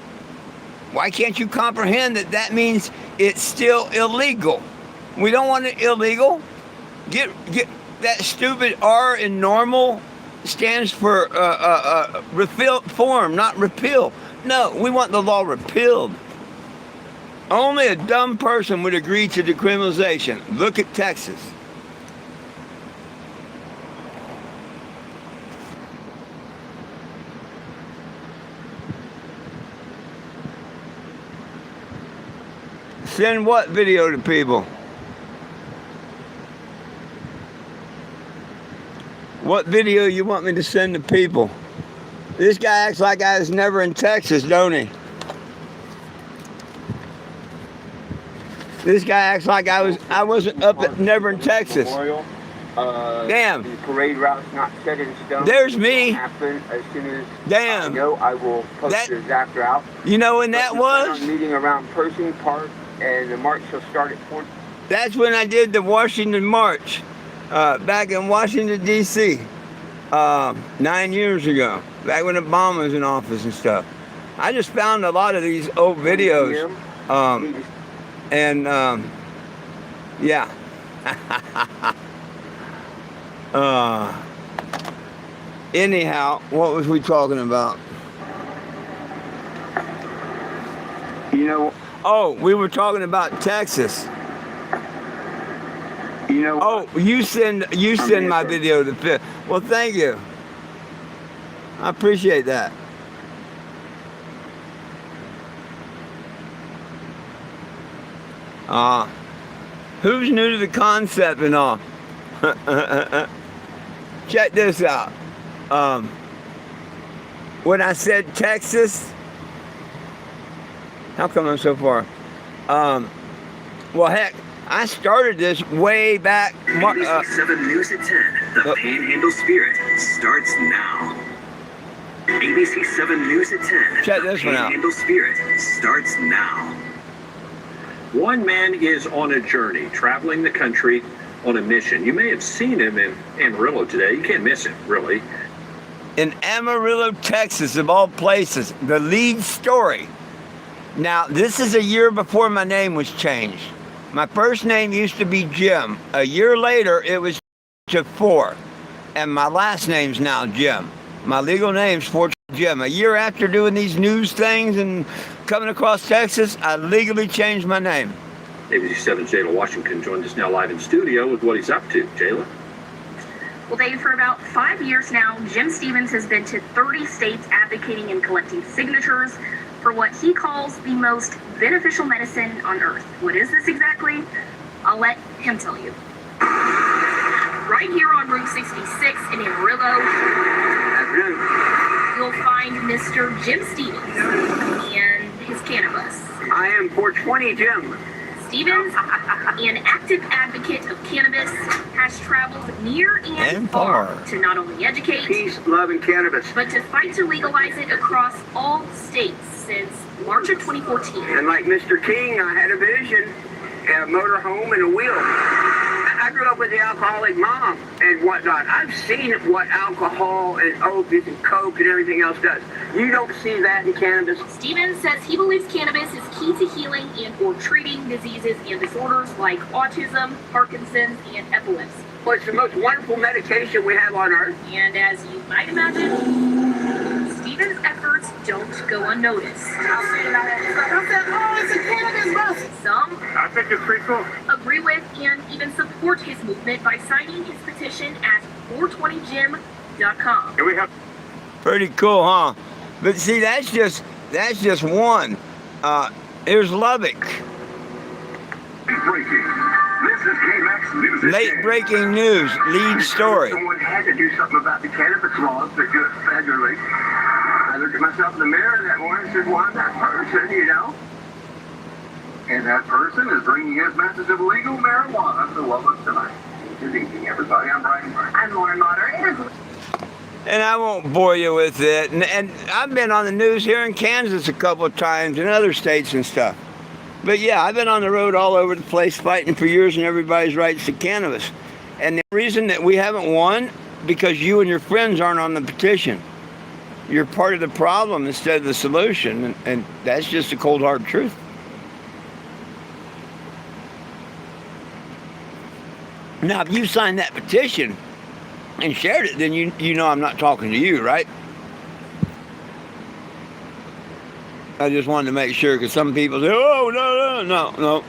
Why can't you comprehend that that means it's still illegal? We don't want it illegal. Get that stupid R in normal stands for reform, not repeal. No, we want the law repealed. Only a dumb person would agree to decriminalization. Look at Texas. Send what video to people? What video you want me to send to people? This guy acts like I was never in Texas, don't he? This guy acts like I wasn't up at never in Texas. Damn. The parade route's not set in stone. There's me. Happen as soon as damn. I know, I will post the exact route. You know when that was? Meeting around Pershing Park, and the march shall start at 4. That's when I did the Washington March, back in Washington, D.C., 9 years ago, back when Obama was in office and stuff. I just found a lot of these old videos, yeah. Anyhow, what was we talking about? You know. Oh, we were talking about Texas. You know. Oh, you send my video to Phil. Well, thank you. I appreciate that. Who's new to the concept and all? Check this out. When I said Texas, how come I'm so far? Well, heck, I started this way back. 7 News at 10. The Panhandle Spirit starts now. ABC 7 News at 10. Check this one out. Panhandle Spirit starts now. One man is on a journey, traveling the country on a mission. You may have seen him in Amarillo today. You can't miss him, really. In Amarillo, Texas, of all places, the lead story. Now, this is a year before my name was changed. My first name used to be Jim. A year later, it was to 4. And my last name's now Jim. My legal name's Fort Jim. A year after doing these news things and coming across Texas, I legally changed my name. ABC 7's Jayla Washington joins us now live in studio with what he's up to. Jayla? Well, Dave, for about 5 years now, Jim Stevens has been to 30 states advocating and collecting signatures for what he calls the most beneficial medicine on earth. What is this exactly? I'll let him tell you. Right here on Route 66 in Amarillo, you'll find Mr. Jim Stevens and his cannabis. I am 420 Jim. Stevens, an active advocate of cannabis, has traveled near and far to not only educate, Peace, love, and cannabis. but to fight to legalize it across all states since March of 2014. And like Mr. King, I had a vision, a motor home and a wheel. I grew up with the alcoholic mom and whatnot. I've seen what alcohol and opiates and coke and everything else does. You don't see that in cannabis. Stevens says he believes cannabis is key to healing and or treating diseases and disorders like autism, Parkinson's, and epilepsy. Well, it's the most wonderful medication we have on earth. And as you might imagine, Stevens' efforts don't go unnoticed. Some I think it's pretty cool. agree with and even support his movement by signing his petition at 420gym.com. Here we have. Pretty cool, huh? But see, that's just one. Here's Lubbock. Breaking. This is KMAX News. Late breaking news, lead story. Someone had to do something about the cannabis laws that go federally. I looked at myself in the mirror that morning and said, well, I'm that person, you know? And that person is bringing his message of legal marijuana to Lubbock tonight. Good evening, everybody. I'm Brian Martin. I'm Lauren Motter. And I won't bore you with it. And I've been on the news here in Kansas a couple of times in other states and stuff. But yeah, I've been on the road all over the place fighting for yours and everybody's rights to cannabis. And the reason that we haven't won, because you and your friends aren't on the petition. You're part of the problem instead of the solution. And that's just the cold hard truth. Now, if you signed that petition and shared it, then you know I'm not talking to you, right? I just wanted to make sure, because some people say, oh, no.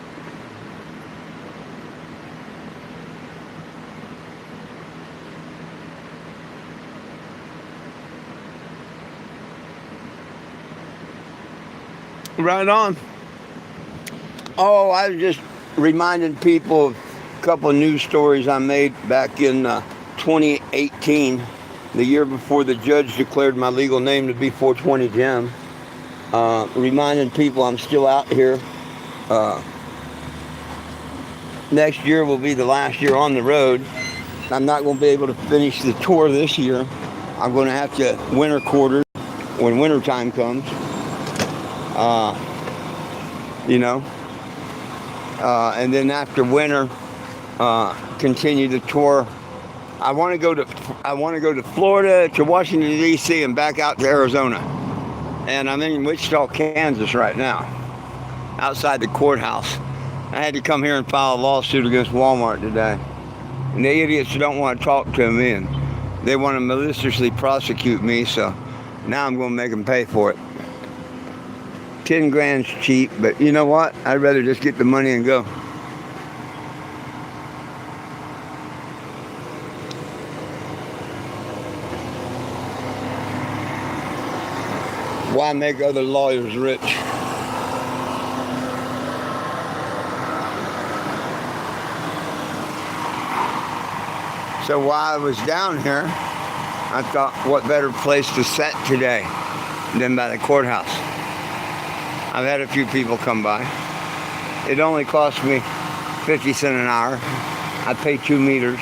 Right on. Oh, I was just reminding people of a couple of news stories I made back in 2018, the year before the judge declared my legal name to be 420 Jim. Reminding people I'm still out here. Next year will be the last year on the road. I'm not going to be able to finish the tour this year. I'm going to have to winter quarters when winter time comes. And then after winter, continue the tour. I want to go to Florida, to Washington D.C. and back out to Arizona. And I'm in Wichita, Kansas right now, outside the courthouse. I had to come here and file a lawsuit against Walmart today. And the idiots don't want to talk to me, and they want to maliciously prosecute me, so now I'm going to make them pay for it. 10 grand's cheap, but you know what? I'd rather just get the money and go. Why make other lawyers rich? So while I was down here, I thought, what better place to set today than by the courthouse? I've had a few people come by. It only cost me 50 cents an hour. I pay 2 meters.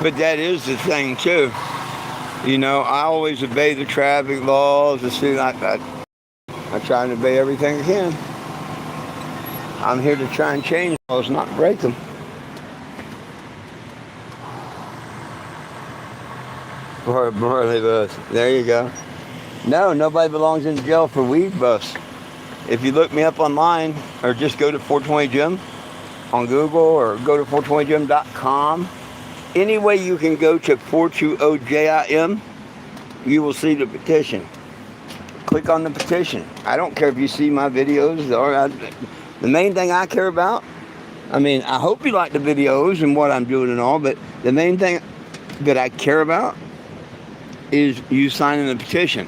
But that is the thing too. You know, I always obey the traffic laws. As soon as I try and obey everything I can. I'm here to try and change laws, not break them. Poor Marley bus. There you go. No, nobody belongs in jail for weed bus. If you look me up online, or just go to 420 Jim on Google, or go to 420jim.com. Any way you can go to 420JIM, you will see the petition. Click on the petition. I don't care if you see my videos. The main thing I care about, I mean, I hope you like the videos and what I'm doing and all, but the main thing that I care about is you signing the petition.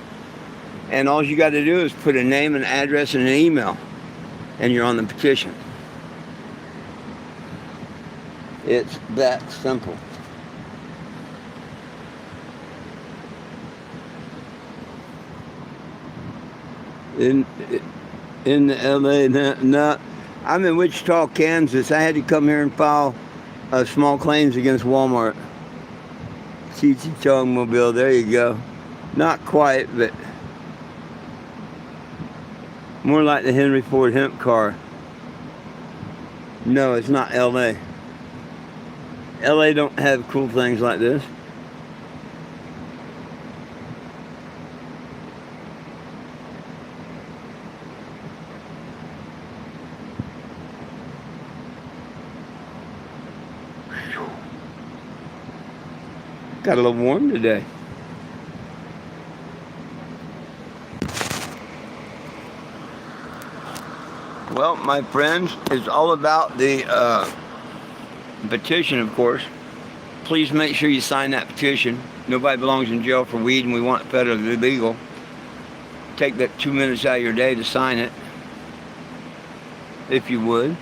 And all you got to do is put a name, an address, and an email, and you're on the petition. It's that simple. In LA, no, I'm in Wichita, Kansas. I had to come here and file small claims against Walmart. Chi-Chi Chong Mobile, there you go. Not quite, but more like the Henry Ford hemp car. No, it's not LA. LA don't have cool things like this. Got a little warm today. Well, my friends, it's all about the petition, of course. Please make sure you sign that petition. Nobody belongs in jail for weed, and we want it federally legal. Take that 2 minutes out of your day to sign it, if you would.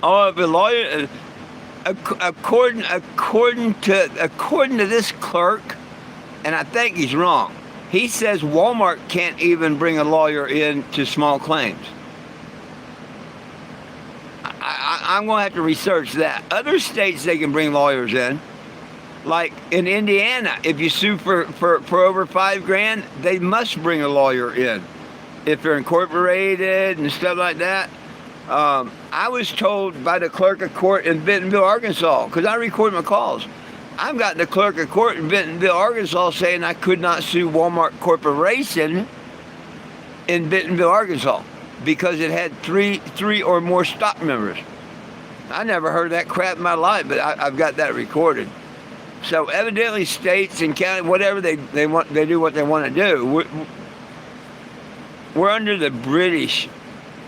Oh, the lawyer, according to this clerk, and I think he's wrong. He says Walmart can't even bring a lawyer in to small claims. I'm going to have to research that. Other states, they can bring lawyers in. Like in Indiana, if you sue for over $5,000, they must bring a lawyer in. If they're incorporated and stuff like that. I was told by the clerk of court in Bentonville, Arkansas, because I record my calls. I've got the clerk of court in Bentonville, Arkansas saying I could not sue Walmart Corporation in Bentonville, Arkansas because it had three or more stock members. I never heard that crap in my life, but I've got that recorded. So evidently states and county, whatever they do what they want to do. We're under the British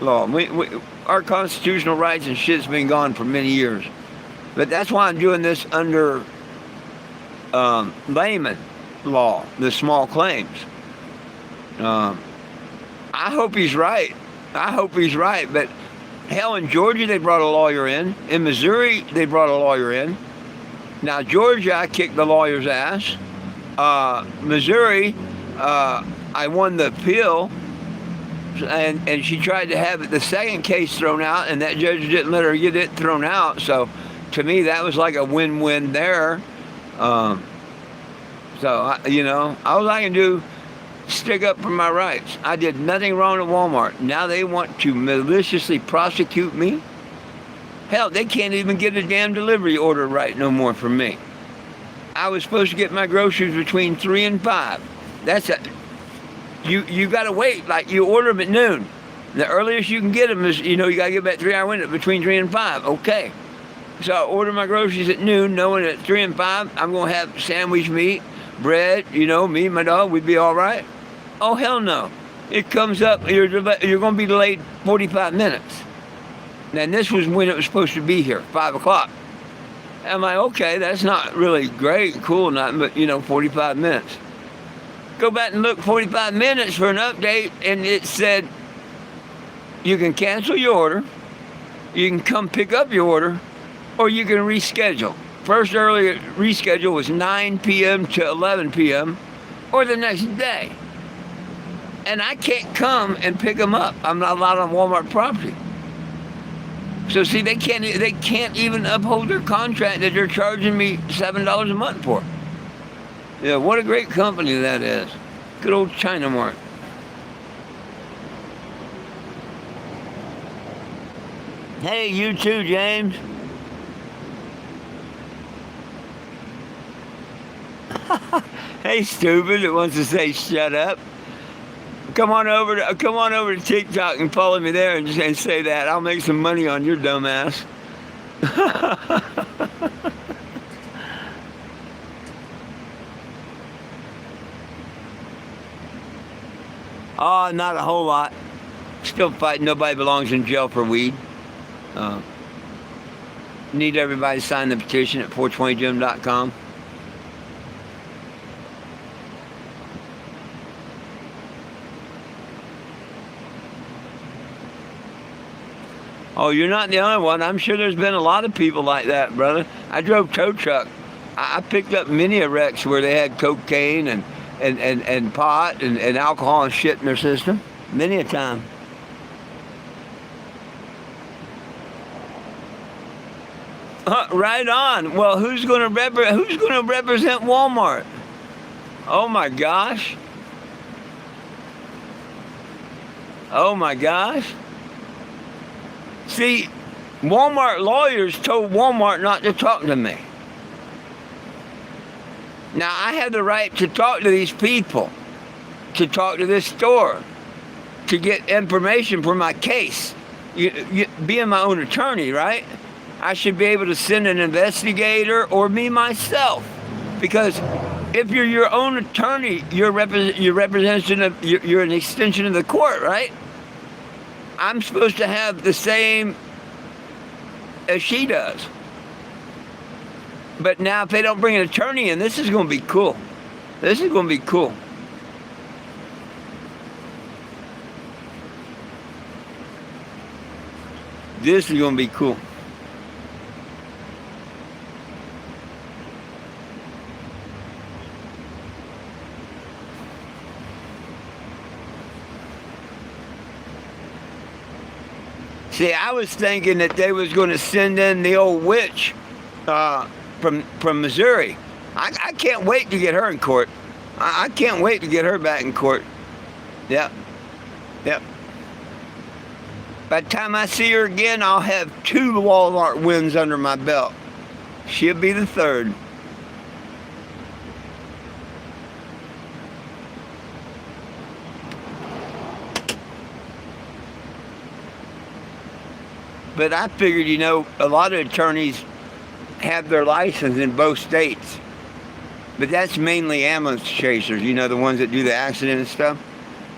law. Our constitutional rights and shit's been gone for many years. But that's why I'm doing this under layman law, the small claims. I hope he's right. But hell, in Georgia, they brought a lawyer in. In Missouri, they brought a lawyer in. Now, Georgia, I kicked the lawyer's ass. Missouri, I won the appeal. And she tried to have the second case thrown out, and that judge didn't let her get it thrown out. So, to me, that was like a win-win there. All I can do, stick up for my rights. I did nothing wrong at Walmart. Now they want to maliciously prosecute me. Hell, they can't even get a damn delivery order right no more from me. I was supposed to get my groceries between 3 and 5. That's it. You got to wait, like you order them at noon. The earliest you can get them is, you got to get that 3-hour window between 3 and 5. Okay. So I order my groceries at noon, knowing at 3 and 5, I'm going to have sandwich meat, bread, me and my dog, we'd be all right. Oh, hell no. It comes up, you're going to be delayed 45 minutes. And this was when it was supposed to be here, 5 o'clock. I'm like, okay, that's not really great, cool, nothing, but, 45 minutes. Go back and look 45 minutes for an update, and it said you can cancel your order, you can come pick up your order, or you can reschedule. first early reschedule was 9 p.m. to 11 p.m. or the next day. And I can't come and pick them up. I'm not allowed on Walmart property. So see, they can't even uphold their contract that they're charging me $7 a month for. Yeah, what a great company that is. Good old China Mart. Hey, you too, James. Hey, stupid that wants to say shut up. Come on over to TikTok and follow me there and say that. I'll make some money on your dumb ass. Oh, not a whole lot. Still fighting. Nobody belongs in jail for weed. Need everybody to sign the petition at 420gym.com. Oh, you're not the only one. I'm sure there's been a lot of people like that, brother. I drove tow truck. I picked up many wrecks where they had cocaine and pot and alcohol and shit in their system. Many a time. Right on. Well, who's going to represent Walmart? Oh my gosh. Oh my gosh. See, Walmart lawyers told Walmart not to talk to me. Now, I have the right to talk to these people, to talk to this store, to get information for my case. Being my own attorney, right? I should be able to send an investigator or me myself. Because if you're your own attorney, you're you're an extension of the court, right? I'm supposed to have the same as she does. But now if they don't bring an attorney in, this is going to be cool. This is going to be cool. This is going to be cool. See, I was thinking that they was going to send in the old witch from Missouri. I can't wait to get her in court. I can't wait to get her back in court. Yep. Yep. By the time I see her again, I'll have 2 Walmart wins under my belt. She'll be the 3rd. But I figured, a lot of attorneys have their license in both states. But that's mainly ambulance chasers, the ones that do the accident and stuff.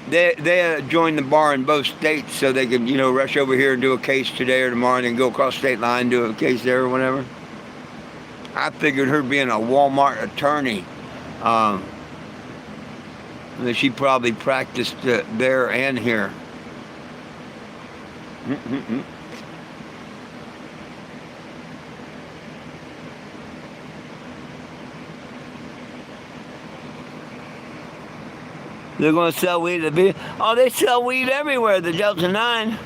They join the bar in both states so they can, rush over here and do a case today or tomorrow and then go across state line and do a case there or whatever. I figured her being a Walmart attorney, that she probably practiced there and here. They're going to sell weed at the... Oh, they sell weed everywhere, the Delta 9.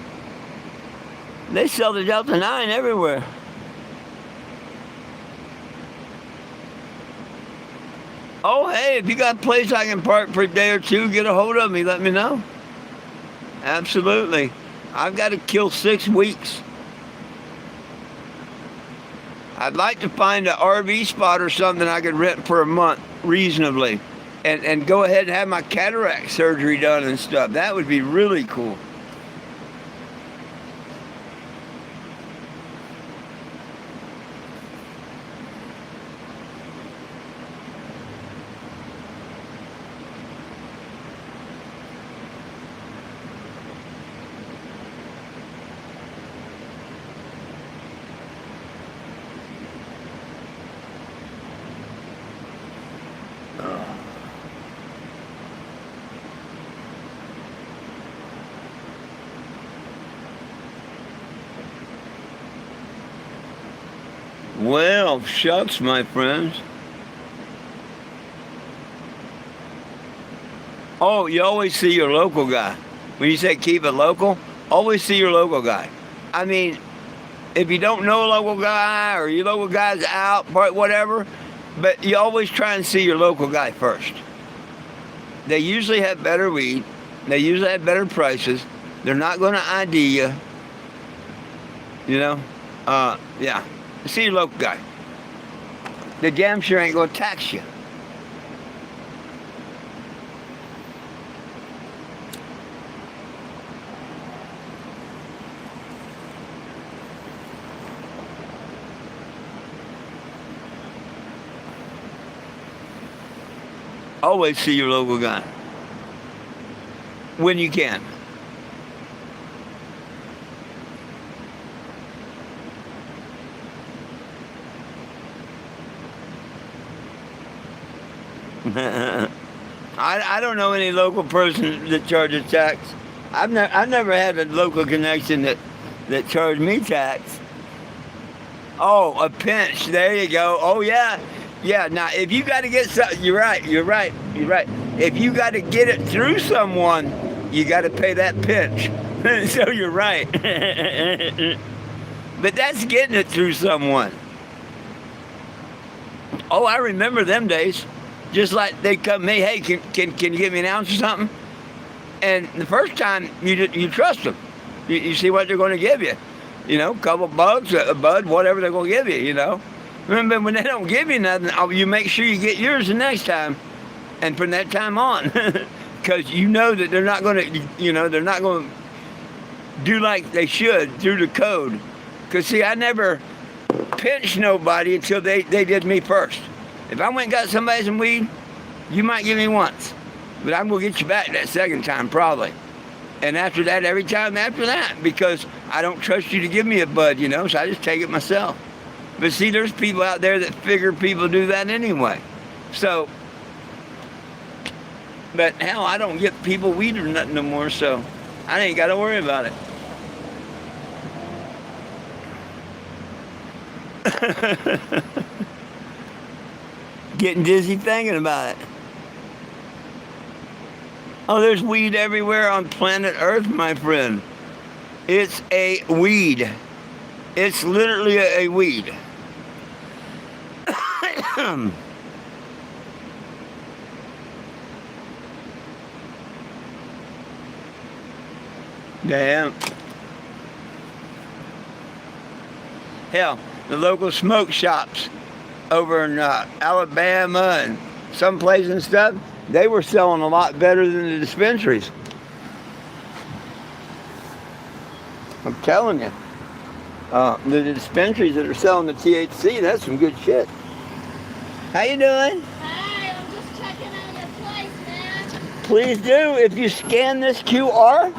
They sell the Delta 9 everywhere. Oh, hey, if you got a place I can park for a day or two, get a hold of me, let me know. Absolutely. I've got to kill 6 weeks. I'd like to find an RV spot or something I could rent for a month, reasonably. And go ahead and have my cataract surgery done and stuff. That would be really cool. Well, shucks, my friends. Oh, you always see your local guy. When you say keep it local, always see your local guy. I mean, if you don't know a local guy or your local guy's out, whatever, but you always try and see your local guy first. They usually have better weed. They usually have better prices. They're not going to ID you. You know? Yeah. See your local guy. They damn sure ain't going to tax you. Always see your local guy. When you can. I don't know any local person that charges tax. I've never had a local connection that charged me tax. Oh, a pinch. There you go. Oh yeah. Yeah, now if you got to get something, you're right. If you got to get it through someone, you got to pay that pinch. So you're right. But that's getting it through someone. Oh, I remember them days. Just like they come to me, hey, can you give me an ounce or something? And the first time, you trust them. You see what they're going to give you. You know, a couple bucks, a bud, whatever they're going to give you, you know. Remember, when they don't give you nothing, you make sure you get yours the next time, and from that time on, because you know that they're not going to, they're not going to do like they should through the code. Because see, I never pinched nobody until they did me first. If I went and got somebody some weed, you might give me once, but I'm going to get you back that second time probably. And after that, every time after that, because I don't trust you to give me a bud, so I just take it myself. But see, there's people out there that figure people do that anyway. So, but hell, I don't get people weed or nothing no more, so I ain't got to worry about it. Getting dizzy thinking about it. Oh, there's weed everywhere on planet Earth, my friend. It's a weed. It's literally a weed. Damn. Hell, the local smoke shops over in Alabama and some places and stuff, they were selling a lot better than the dispensaries. I'm telling you. The dispensaries that are selling the THC, that's some good shit. How you doing? Hi, I'm just checking out your place, man. Please do. If you scan this QR,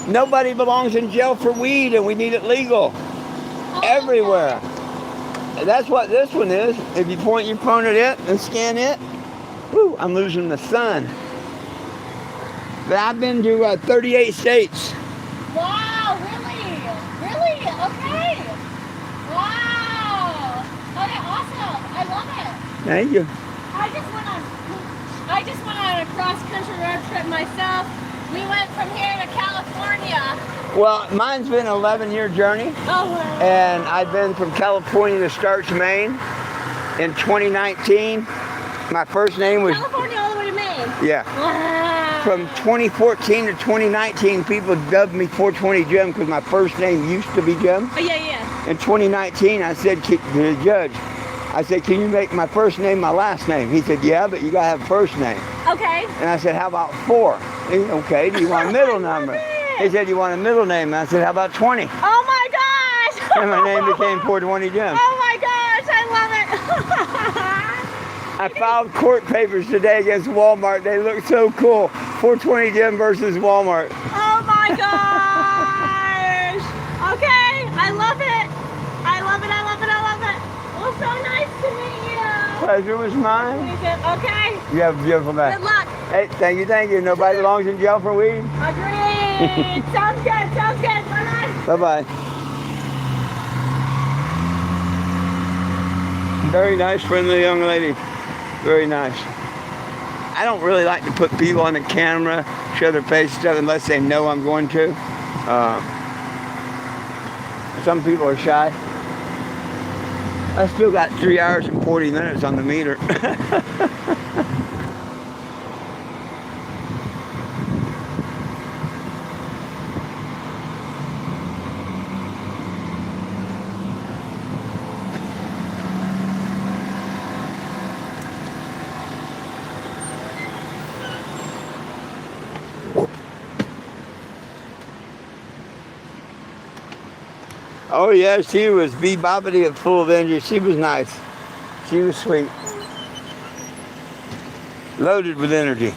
nobody belongs in jail for weed, and we need it legal. Everywhere. And that's what this one is. If you point your phone at it and scan it, whoo, I'm losing the sun. But I've been to 38 states. Wow, really? Really? Okay. Wow. Okay, awesome. I love it. Thank you. I just went on a cross-country road trip myself. We went from here to California. Well, mine's been an 11-year journey. Oh, wow. And I've been from California to Starks, Maine in 2019. My first name was... California all the way to Maine? Yeah. Wow. From 2014 to 2019, people dubbed me 420 Jim because my first name used to be Jim. Oh, yeah. In 2019, I said to the judge, I said, can you make my first name my last name? He said, yeah, but you got to have a first name. Okay. And I said, how about 4? He said, okay, do you want a middle number? He said, you want a middle name? And I said, how about 20? Oh, my gosh. And my name became 420 Jim. Oh, my gosh. I love it. I filed court papers today against Walmart. They look so cool. 420 Jim versus Walmart. Oh my gosh! Okay, I love it. I love it. Well, so nice to meet you. Pleasure was mine. Okay. You have a beautiful day. Good luck. Hey, thank you. Nobody belongs in jail for weed. Agreed. Sounds good. Bye-bye. Bye-bye. Very nice, friendly young lady. Very nice. I don't really like to put people on the camera, show their face and stuff, unless they know I'm going to. Some people are shy. I still got 3 hours and 40 minutes on the meter. Oh yeah, she was bebobbity and full of energy. She was nice. She was sweet. Loaded with energy.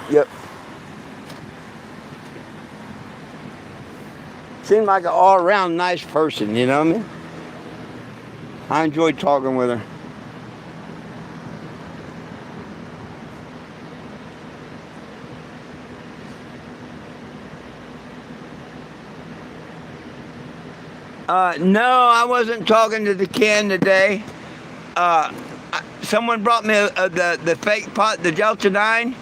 Yep. Seemed like an all-around nice person, you know what I mean? I enjoyed talking with her. No, I wasn't talking to the can today. Someone brought me the fake pot, the Delta 9,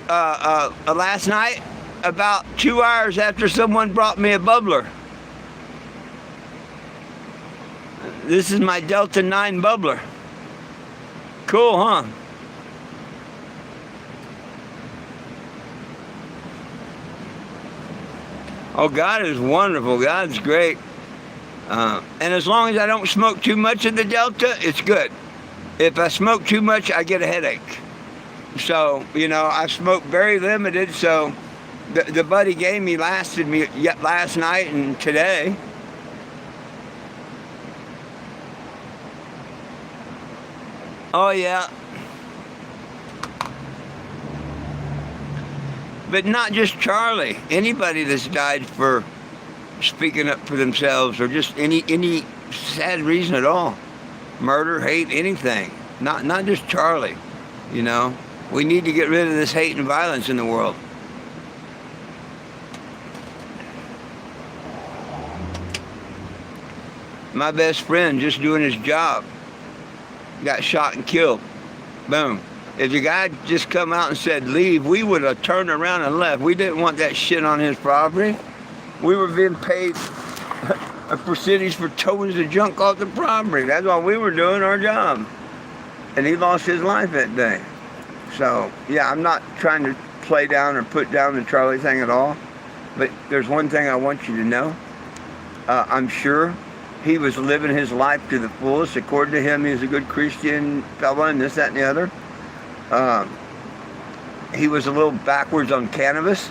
last night, about 2 hours after someone brought me a bubbler. This is my Delta 9 bubbler. Cool, huh? Oh, God is wonderful. God's great. And as long as I don't smoke too much of the Delta, it's good. If I smoke too much, I get a headache. So, you know, I smoke very limited, so the buddy gave me lasted me yet last night and today. Oh, yeah. But not just Charlie. Anybody that's died for speaking up for themselves or just any sad reason at all. Murder, hate, anything. Not just Charlie, you know. We need to get rid of this hate and violence in the world. My best friend just doing his job got shot and killed. Boom. If the guy just come out and said leave, we would have turned around and left. We didn't want that shit on his property. We were being paid a percentage for towing the junk off the property. That's all we were doing, our job. And he lost his life that day. So, yeah, I'm not trying to play down or put down the Charlie thing at all. But there's one thing I want you to know. I'm sure he was living his life to the fullest. According to him, he was a good Christian fella and this, that, and the other. He was a little backwards on cannabis.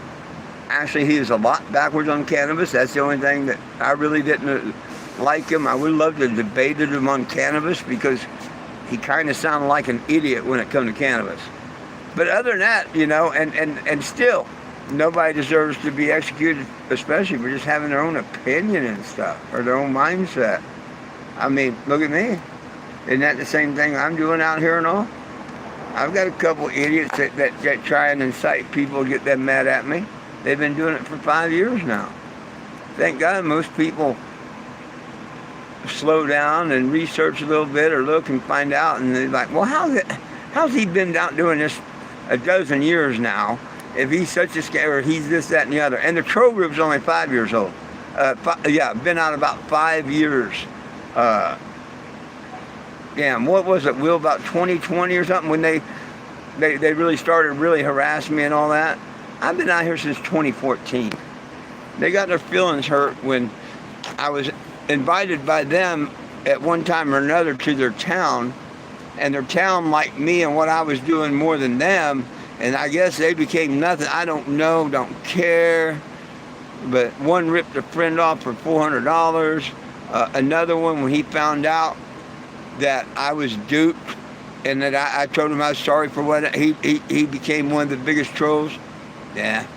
Actually, he is a lot backwards on cannabis. That's the only thing that I really didn't like him. I would love to debate him on cannabis because he kind of sounded like an idiot when it comes to cannabis. But other than that, you know, and still, nobody deserves to be executed, especially for just having their own opinion and stuff, or their own mindset. I mean, look at me. Isn't that the same thing I'm doing out here and all? I've got a couple idiots that try and incite people to get them mad at me. They've been doing it for 5 years now. Thank God most people slow down and research a little bit or look and find out, and they're like, well, how's he been out doing this a dozen years now if he's such a scam, or he's this, that, and the other. And the Troll Group's only 5 years old. Been out about 5 years. What was it, Will, about 2020 or something, when they really started really harassing me and all that? I've been out here since 2014. They got their feelings hurt when I was invited by them at one time or another to their town, and their town liked me and what I was doing more than them, and I guess they became nothing. I don't know, don't care. But one ripped a friend off for $400. Another one, when he found out that I was duped and that I told him I was sorry for what he became one of the biggest trolls. Yeah.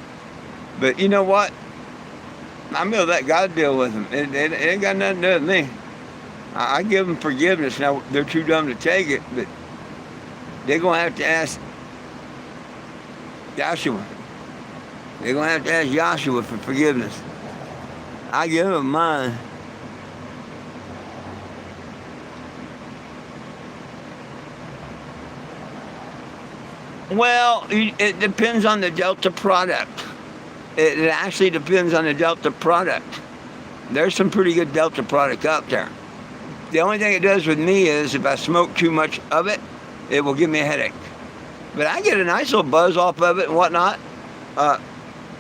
But you know what? I'm going to let God deal with him. It ain't got nothing to do with me. I give them forgiveness. Now, they're too dumb to take it, but they're going to have to ask Joshua. They're going to have to ask Joshua for forgiveness. I give them mine. Well, it depends on the Delta product. It actually depends on the Delta product. There's some pretty good Delta product out there. The only thing it does with me is if I smoke too much of it, it will give me a headache. But I get a nice little buzz off of it and whatnot.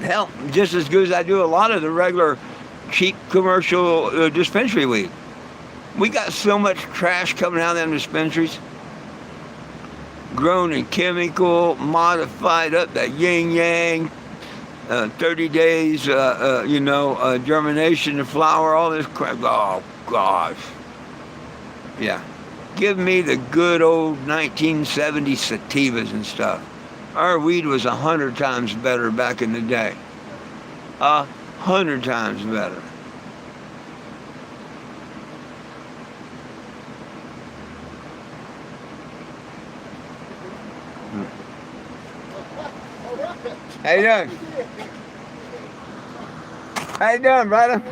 Hell, just as good as I do a lot of the regular cheap commercial dispensary weed. We got so much trash coming out of them dispensaries. Grown in chemical, modified up that yin yang, 30 days, germination of flower, all this crap. Oh, gosh. Yeah. Give me the good old 1970s sativas and stuff. Our weed was 100 times better back in the day. 100 times better. How you doing? How you doing, brother?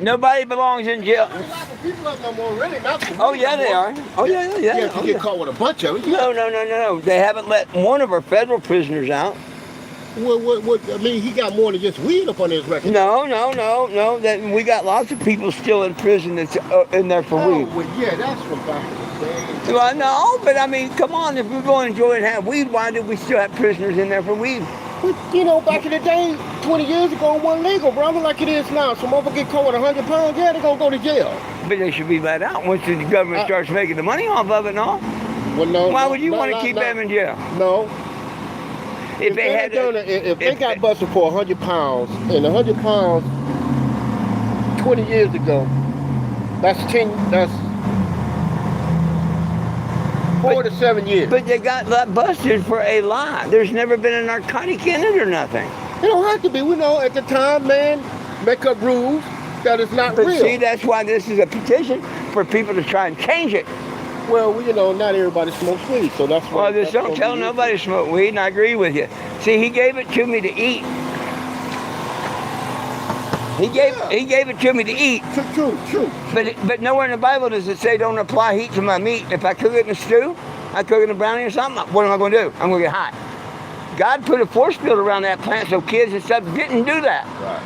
Nobody belongs in jail. People up no more, really. Oh yeah, they are. Oh yeah. Yeah, if you get caught with a bunch of it. No. They haven't let one of our federal prisoners out. What? I mean, he got more than just weed up on his record. No. That we got lots of people still in prison that's in there for weed. Well, yeah, that's from back in the day. Well, no, but I mean, come on. If we're going to enjoy and have weed, why do we still have prisoners in there for weed? But, back in the day, 20 years ago, it wasn't legal, brother, like it is now. So motherfucker get caught with 100 pounds, yeah, they're going to go to jail. But they should be let out once the government starts making the money off of it, no? Well, no. Why would you want to keep them in jail? No. If they got busted for 100 pounds, and 100 pounds 20 years ago, that's 4 to 7 years. But they got busted for a lie. There's never been a narcotic in it or nothing. It don't have to be. We know at the time, man, make up rules that is not but real. See, that's why this is a petition for people to try and change it. Well, not everybody smokes weed, so that's why. Well, just don't tell nobody to smoke weed, and I agree with you. See, he gave it to me to eat. He gave it to me to eat. True. But nowhere in the Bible does it say don't apply heat to my meat. If I cook it in a stew, I cook it in a brownie or something, what am I going to do? I'm going to get hot. God put a force field around that plant so kids and stuff didn't do that. Right.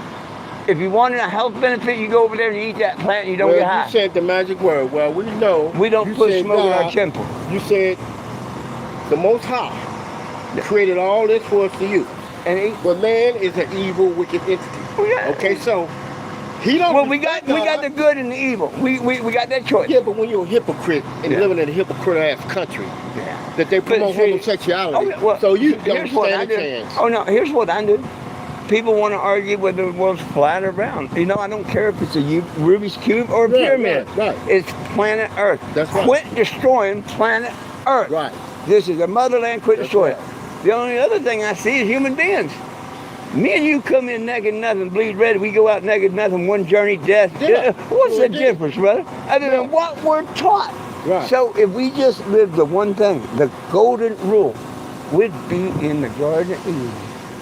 If you wanted a health benefit, you go over there and you eat that plant and you don't get high. You said the magic word. Well, we know. We don't put smoke in our temple. You said the Most High created all this for us to use. But man is an evil, wicked entity. Oh, yeah. Okay, so he don't. Well, we got the good and the evil. We got that choice. Yeah, but when you're a hypocrite and living in a hypocrite-ass country, that they promote homosexuality, so you don't stand a chance. Oh no, here's what I do. People want to argue whether the world's flat or round. I don't care if it's a Rubik's Cube or a pyramid. Right. It's planet Earth. That's right. Quit destroying planet Earth. Right. This is a motherland. Quit destroying it. The only other thing I see is human beings. Me and you come in naked, nothing, bleed red. We go out naked, nothing. One journey, death. Yeah. What's the difference, brother? Other than what we're taught. Right. So if we just lived the one thing, the golden rule, we'd be in the Garden of Eden.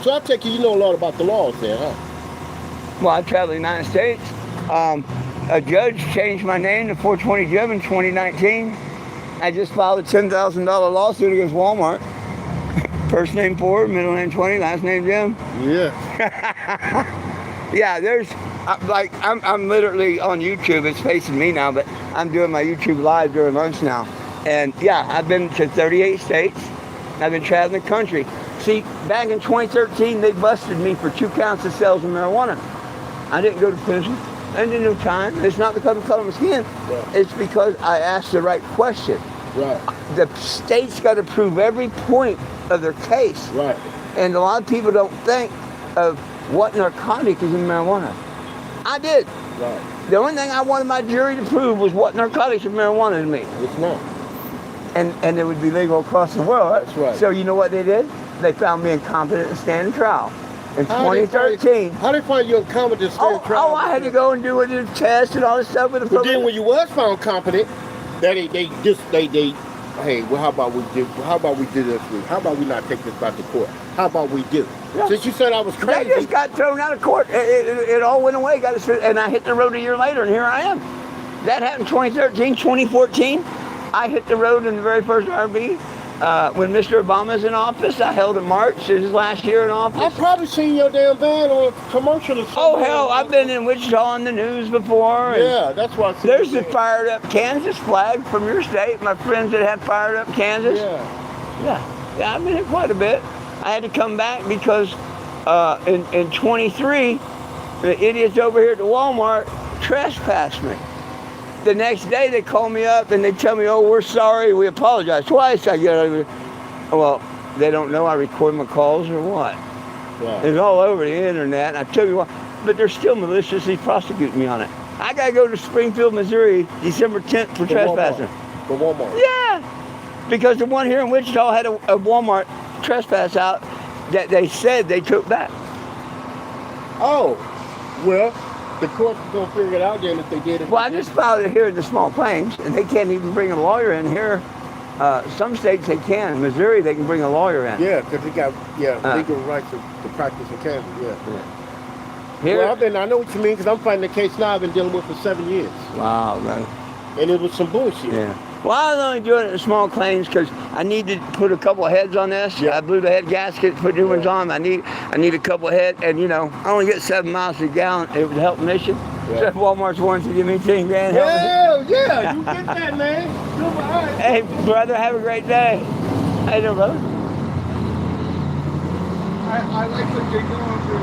So I take you know a lot about the laws there, huh? Well, I travel the United States. A judge changed my name to 420 Jim in 2019. I just filed a $10,000 lawsuit against Walmart. First name Ford, middle name 20, last name Jim. Yeah. Yeah, I'm literally on YouTube. It's facing me now, but I'm doing my YouTube live during lunch now. And yeah, I've been to 38 states. I've been traveling the country. See, back in 2013, they busted me for 2 counts of sales of marijuana. I didn't go to prison. I didn't do no time. It's not because of the color of my skin. Right. It's because I asked the right question. Right. The state's got to prove every point of their case. Right. And a lot of people don't think of what narcotic is in marijuana. I did. Right. The only thing I wanted my jury to prove was what narcotics is marijuana to me. It's not. And it would be legal across the world. That's right. So you know what they did? They found me incompetent to stand trial. In 2013. How they find you incompetent to stand trial? Oh, I had to go and do a test and all this stuff with the But then when you was found competent, hey, well, how about we do this? How about we not take this back to court? How about we do? Yeah. Since you said I was crazy. They just got thrown out of court. It all went away. And I hit the road a year later, and here I am. That happened 2013, 2014. I hit the road in the very first RV. when Mr. Obama's in office, I held a march his last year in office. I've probably seen your damn van on a commercial or something. Oh, hell, I've been in Wichita on the news before. Yeah, that's why I see There's your the van. fired up Kansas flag from your state. My friends that have fired up Kansas. Yeah, I've been here quite a bit. I had to come back because in 23, the idiots over here at the Walmart trespassed me. The next day they call me up and they tell me, oh, we're sorry, we apologize. Twice I get over. Well, they don't know I record my calls or what. Yeah. It's all over the internet. I tell you what, but they're still maliciously prosecuting me on it. I gotta go to Springfield, Missouri, December 10th for trespassing. The Walmart. Yeah, because the one here in Wichita had a Walmart trespass out that they said they took back. Oh, well, the court's gonna figure it out then if they did it. Well, I just filed it here in the small claims, and they can't even bring a lawyer in here. Some states they can. In Missouri, they can bring a lawyer in. Yeah, because they got legal rights to practice in Kansas. Yeah. Here, Well, I know what you mean because I'm fighting the case now I've been dealing with for 7 years, wow, man. and it was some bullshit. Yeah. Well, I was only doing it in small claims because I need to put a couple of heads on this. Yeah. I blew the head gasket, put new ones on. I need a couple of heads, and I only get 7 miles a gallon. It was a help mission. Yeah. So Walmart's wanting to give me 10 grand. Help me. Hell yeah, you get that, man. Good, all right. Hey, brother, have a great day. How you doing, brother? I like what they're doing for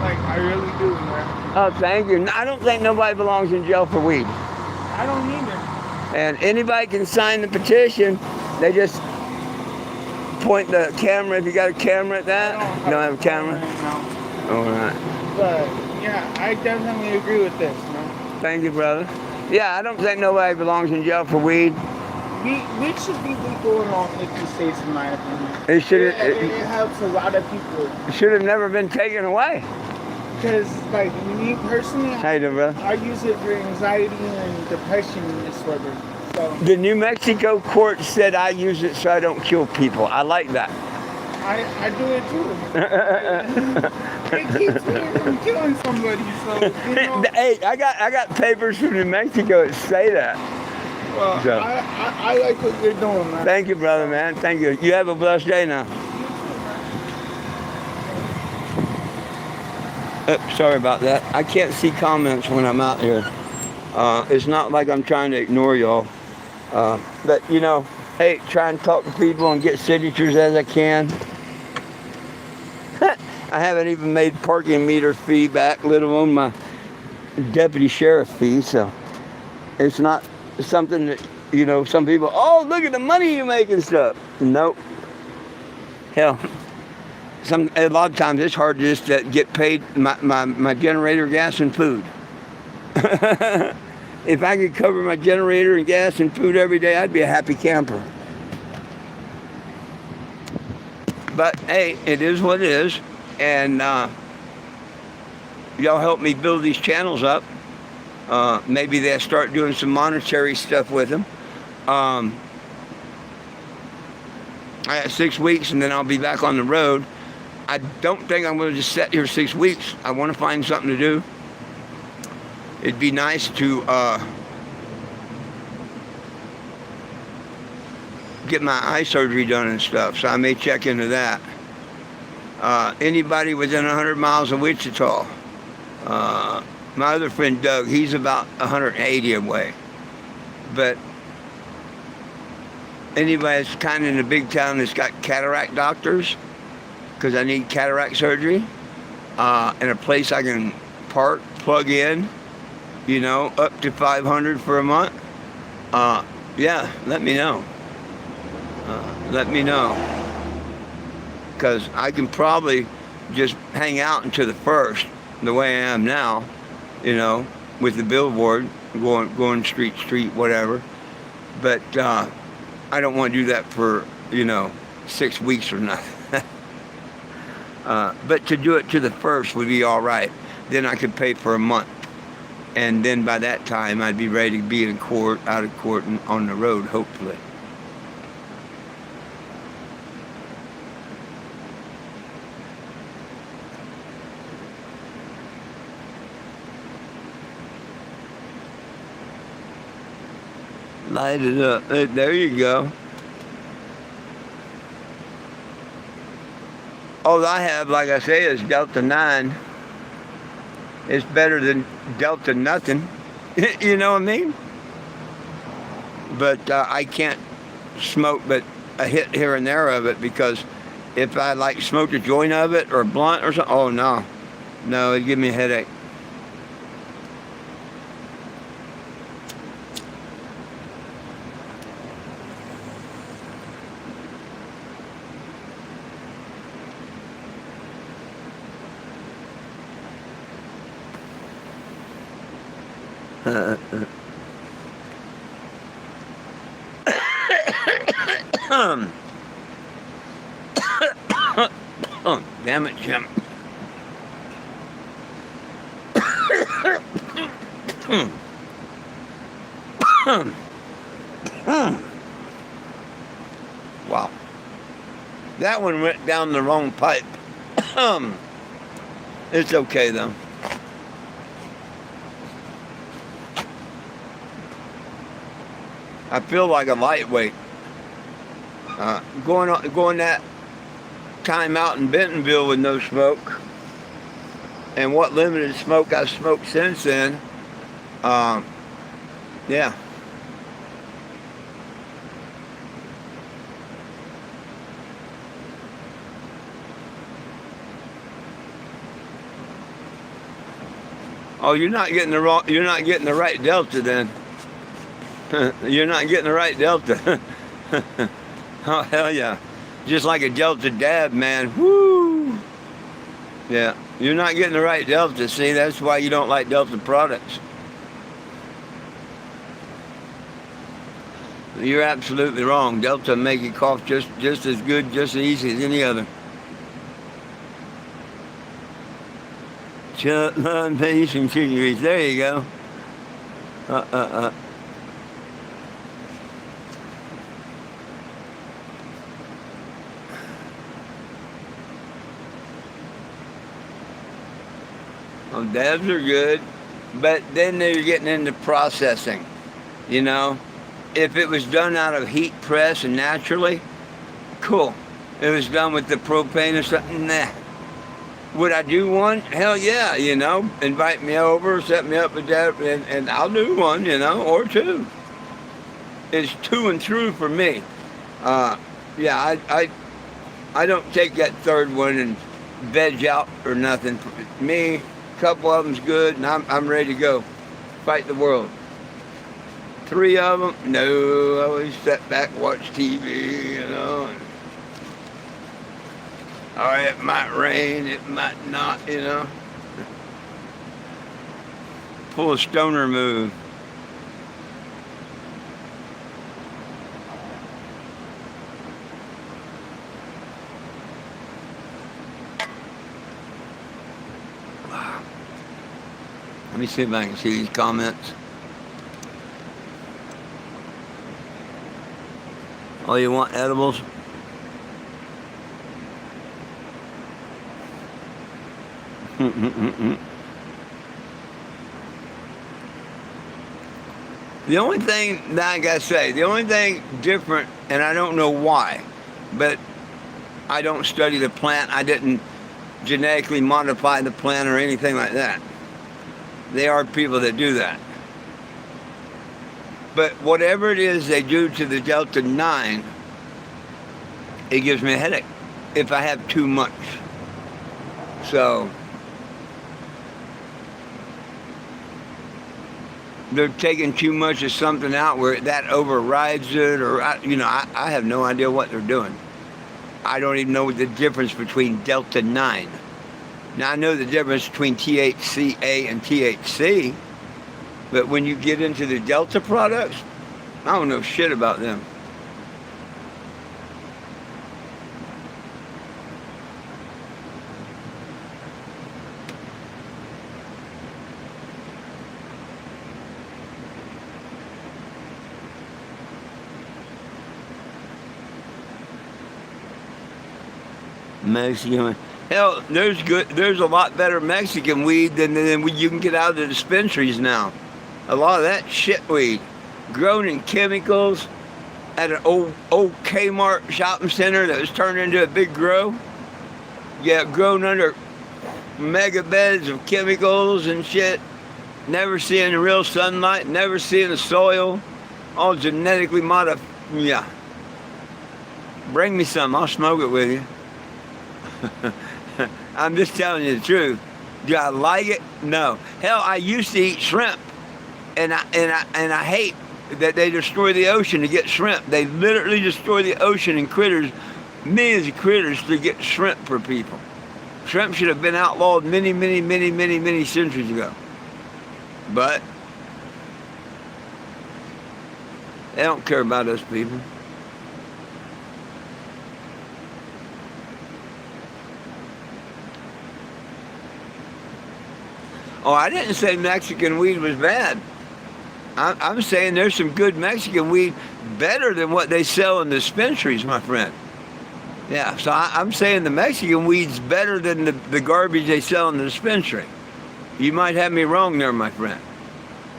like I really do, man. Oh, thank you. I don't think nobody belongs in jail for weed. I don't either. And anybody can sign the petition. They just point the camera. If you got a camera at that, you don't have a camera. No. All right. But yeah, I definitely agree with this, man. Thank you, brother. Yeah, I don't think nobody belongs in jail for weed. Weed should be legal in all 50 states, in my opinion. It should. It helps a lot of people. It should have never been taken away. Because, like, me personally, How you doing, brother? I use it for anxiety and depression disorder. So The New Mexico court said I use it so I don't kill people. I like that. I do it too. It keeps me from killing somebody. So Hey, I got papers from New Mexico that say that. well, So. I like what you're doing, man. Thank you, brother, man. Thank you. You have a blessed day now. Sorry about that. I can't see comments when I'm out here. It's not like I'm trying to ignore y'all. But, hey, try and talk to people and get signatures as I can. I haven't even made parking meter fee back, let alone my deputy sheriff fee. So it's not something that, some people, oh, look at the money you make and stuff. Nope. Hell. A lot of times it's hard just to get paid my generator, gas, and food. If I could cover my generator and gas and food every day, I'd be a happy camper. But hey, it is what it is, and y'all help me build these channels up. Maybe they'll start doing some monetary stuff with them. I got 6 weeks, and then I'll be back on the road. I don't think I'm going to just sit here 6 weeks. I want to find something to do. It'd be nice to get my eye surgery done and stuff, so I may check into that. Anybody within 100 miles of Wichita. My other friend Doug, he's about 180 away. But anybody that's kind of in a big town that's got cataract doctors, because I need cataract surgery, and a place I can park, plug in, up to $500 for a month. Yeah, let me know. Let me know. Because I can probably just hang out until the 1st, the way I am now, with the billboard, going street, whatever. But I don't want to do that for, 6 weeks or nothing. But to do it to the 1st would be all right. Then I could pay for a month. And then by that time, I'd be ready to be in court, out of court, and on the road, hopefully. Light it up. There you go. all I have, like I say, is Delta 9. It's better than Delta nothing. You know what I mean? But I can't smoke but a hit here and there of it, because if I like smoked a joint of it or a blunt or something, oh no. No, it'd give me a headache. Oh, damn it, Jim. Wow. That one went down the wrong pipe. It's okay though. I feel like a lightweight. Going that time out in Bentonville with no smoke, and what limited smoke I've smoked since then, yeah. Oh, you're not getting the right Delta then. You're not getting the right Delta. Oh, hell yeah. Just like a Delta dab, man. Woo! Yeah, you're not getting the right Delta. See, that's why you don't like Delta products. You're absolutely wrong. Delta make you cough just as good, just as easy as any other. Shotgun pace and chicories. There you go. Well, dabs are good, but then they're getting into processing. You know, if it was done out of heat press and naturally, cool. If it was done with the propane or something, nah. Would I do one? Hell yeah, you know. Invite me over, set me up with that, and I'll do one, you know, or two. It's two and through for me. Yeah, I don't take that third one and veg out or nothing. For me, a couple of them's good, and I'm ready to go. Fight the world. 3 of them, no. I always sit back, watch TV, you know. Or it might rain, it might not, you know. Pull a stoner move. Let me see if I can see these comments. Oh, you want edibles? The only thing that I gotta say, the only thing different, and I don't know why, but I don't study the plant. I didn't genetically modify the plant or anything like that. There are people that do that. But whatever it is they do to the Delta 9, it gives me a headache if I have too much. So they're taking too much of something out where that overrides it, or I have no idea what they're doing. I don't even know the difference between Delta 9. Now I know the difference between THCA and THC, but when you get into the Delta products, I don't know shit about them. Mexican. Hell, there's a lot better Mexican weed than you can get out of the dispensaries now. A lot of that shit weed, grown in chemicals at an old Kmart shopping center that was turned into a big grow. Yeah, grown under mega beds of chemicals and shit. Never seeing the real sunlight, never seeing the soil. All genetically modified. Yeah. Bring me some, I'll smoke it with you. I'm just telling you the truth. Do I like it? No. Hell, I used to eat shrimp, and I hate that they destroy the ocean to get shrimp. They literally destroy the ocean and critters, millions of critters to get shrimp for people. Shrimp should have been outlawed many centuries ago. But they don't care about us people. Oh, I didn't say Mexican weed was bad. I'm saying there's some good Mexican weed better than what they sell in dispensaries, my friend. Yeah, so I'm saying the Mexican weed's better than the garbage they sell in the dispensary. You might have me wrong there, my friend.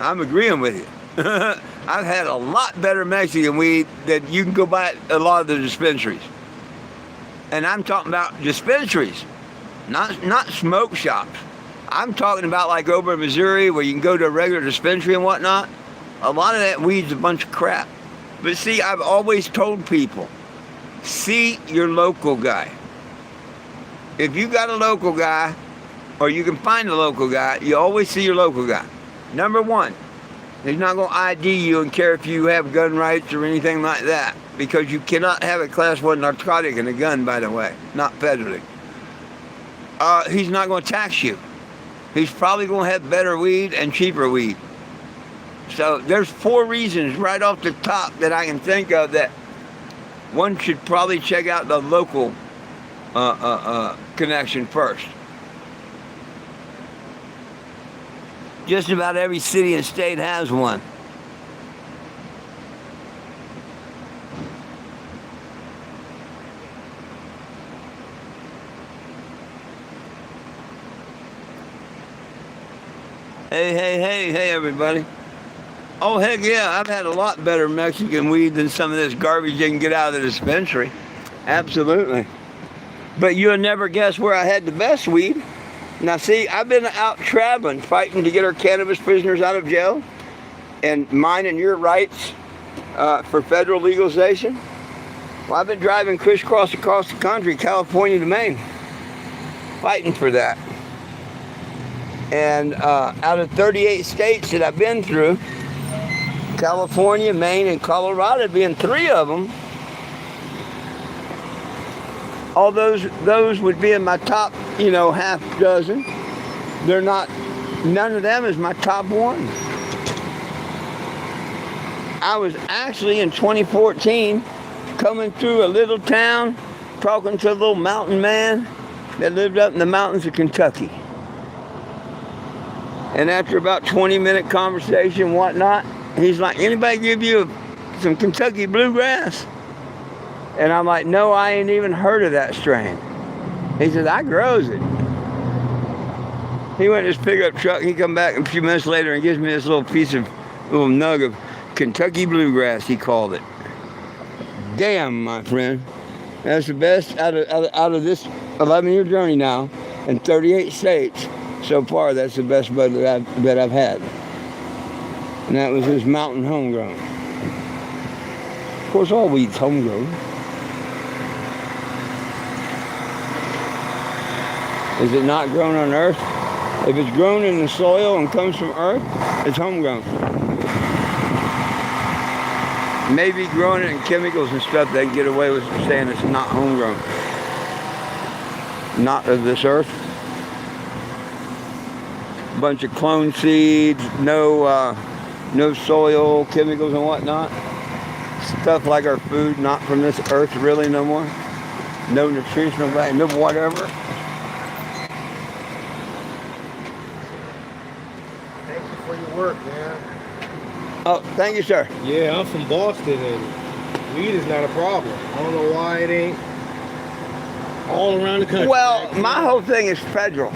I'm agreeing with you. I've had a lot better Mexican weed that you can go buy at a lot of the dispensaries. And I'm talking about dispensaries, not smoke shops. I'm talking about like over in Missouri where you can go to a regular dispensary and whatnot. A lot of that weed's a bunch of crap. But see, I've always told people, see your local guy. If you got a local guy, or you can find a local guy, you always see your local guy. Number one, he's not going to ID you and care if you have gun rights or anything like that, because you cannot have a Class 1 narcotic and a gun, by the way, not federally. He's not going to tax you. He's probably going to have better weed and cheaper weed. So there's 4 reasons right off the top that I can think of that one should probably check out the local connection first. Just about every city and state has one. Hey, everybody. Oh, heck yeah, I've had a lot better Mexican weed than some of this garbage you can get out of the dispensary. Absolutely. But you'll never guess where I had the best weed. Now, see, I've been out traveling, fighting to get our cannabis prisoners out of jail and mine and your rights for federal legalization. Well, I've been driving crisscross across the country, California to Maine, fighting for that. And out of 38 states that I've been through, California, Maine, and Colorado being 3 of them, all those would be in my top, half dozen. They're not, none of them is my top 1. I was actually in 2014 coming through a little town, talking to a little mountain man that lived up in the mountains of Kentucky. And after about 20-minute conversation and whatnot, he's like, anybody give you some Kentucky bluegrass? And I'm like, no, I ain't even heard of that strain. He says, I grows it. He went in his pickup truck, he come back a few minutes later and gives me this little nug of Kentucky bluegrass, he called it. Damn, my friend. That's the best out of this 11-year journey now in 38 states. So far, that's the best bud that I've had. And that was his mountain homegrown. Of course, all weed's homegrown. Is it not grown on earth? If it's grown in the soil and comes from earth, it's homegrown. Maybe growing it in chemicals and stuff, they can get away with saying it's not homegrown. Not of this earth. Bunch of clone seeds, no soil, chemicals and whatnot. Stuff like our food, not from this earth really no more. No nutritional value, no whatever. Thank you for your work, man. Oh, thank you, sir. Yeah, I'm from Boston and weed is not a problem. I don't know why it ain't all around the country. Well, my whole thing is federal.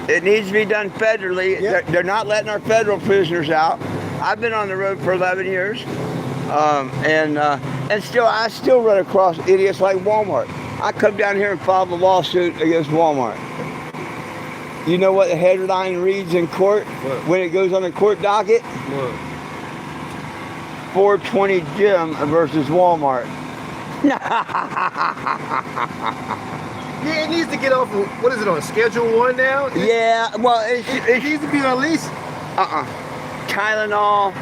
It needs to be done federally. Yep. They're not letting our federal prisoners out. I've been on the road for 11 years, and I still run across idiots like Walmart. I come down here and filed a lawsuit against Walmart. You know what the headline reads in court when it goes on the court docket? What? 420 Jim versus Walmart. Yeah, it needs to get off. What is it on Schedule 1 now? Yeah, well, It needs to be on at least Tylenol,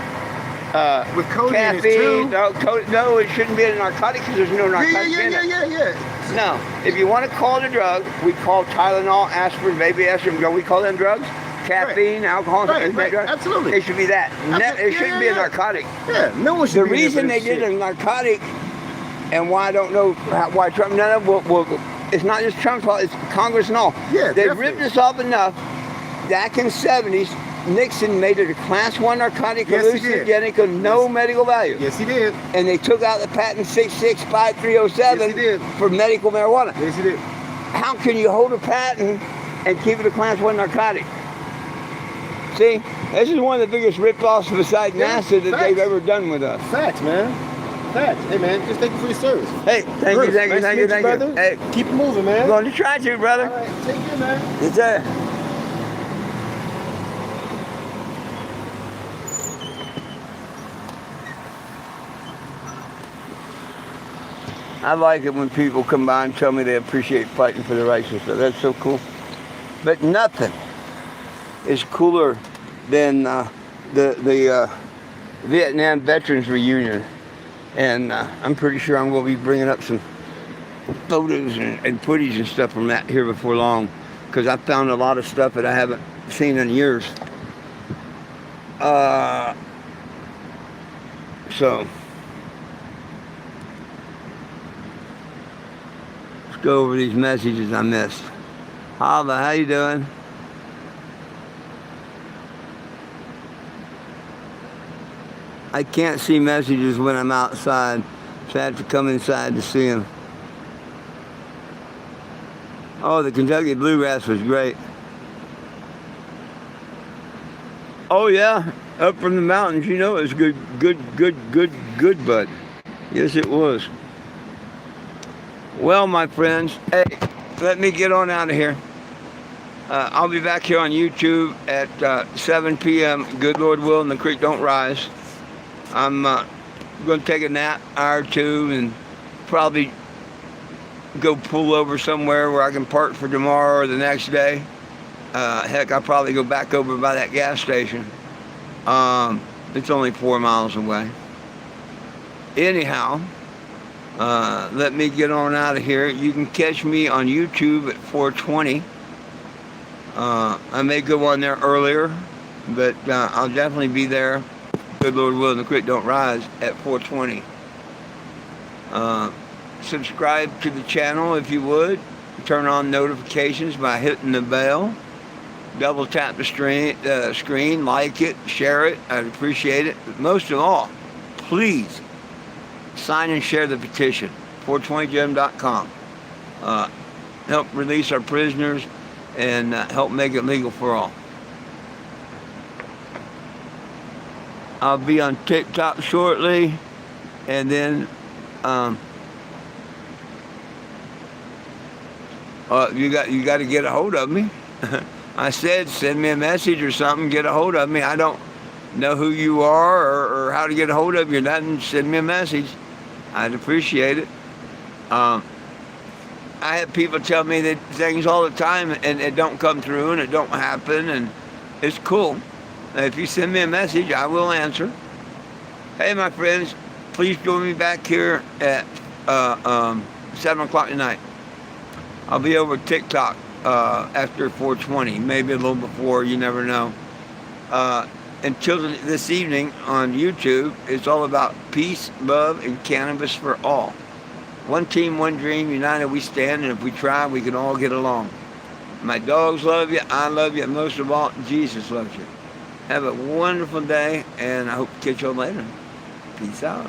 with codeine in it caffeine. too. No, it shouldn't be a narcotic because there's no narcotic in it. Yeah. No, if you want to call it a drug, we call Tylenol, aspirin, baby aspirin. Don't we call them drugs? Caffeine, alcohol, Right, isn't that drug? absolutely. It should be that. It shouldn't be a narcotic. Yeah, no one should The be reason they living did this a narcotic, and why I don't know why Trump, it's not just Trump's fault, it's Congress and all. Yeah, They definitely. ripped us off enough. Back in the 70s, Nixon made it a class 1 narcotic, Yes, he did. hallucinogenic of no medical value. shit. Yes, he did. And they took out the patent 665,307 Yes, he did. for medical marijuana. Yes, he did. How can you hold a patent and keep it a class 1 narcotic? See, this is one of the biggest rip-offs besides Yeah, NASA that facts. they've ever done with us. Facts, man. Facts. Hey, man, just thank you for your service. Hey, thank Bruce, you, thank you, nice thank to you, meet thank you. brother. Hey, Keep it moving, man. I'm going to try to, brother. All right, take care, man. Yes, sir. I like it when people come by and tell me they appreciate fighting for the rights and stuff. That's so cool. But nothing is cooler than the Vietnam Veterans Reunion. And I'm pretty sure I'm going to be bringing up some photos and footage and stuff from that here before long, because I found a lot of stuff that I haven't seen in years. So let's go over these messages I missed. Holla, how you doing? I can't see messages when I'm outside, so I have to come inside to see them. Oh, the Kentucky Bluegrass was great. Oh yeah, up from the mountains, you know it was good, bud. Yes, it was. Well, my friends, hey, let me get on out of here. I'll be back here on YouTube at 7 p.m. Good Lord willing, the creek don't rise. I'm going to take a nap, hour or two, and probably go pull over somewhere where I can park for tomorrow or the next day. Heck, I'll probably go back over by that gas station. It's only 4 miles away. Anyhow, let me get on out of here. You can catch me on YouTube at 420. I may go on there earlier, but I'll definitely be there. Good Lord willing, the creek don't rise at 420. Subscribe to the channel if you would. Turn on notifications by hitting the bell. Double tap the screen, like it, share it. I'd appreciate it. But most of all, please sign and share the petition. 420gem.com. Help release our prisoners and help make it legal for all. I'll be on TikTok shortly, and then you got to get a hold of me. I said send me a message or something, get a hold of me. I don't know who you are or how to get a hold of you. Nothing. Send me a message. I'd appreciate it. I have people tell me that things all the time and it don't come through and it don't happen, and it's cool. If you send me a message, I will answer. Hey, my friends, please join me back here at 7 o'clock tonight. I'll be over TikTok after 420, maybe a little before, you never know. Until this evening on YouTube, it's all about peace, love, and cannabis for all. One team, one dream, united we stand, and if we try, we can all get along. My dogs love you, I love you, and most of all, Jesus loves you. Have a wonderful day, and I hope to catch you all later. Peace out.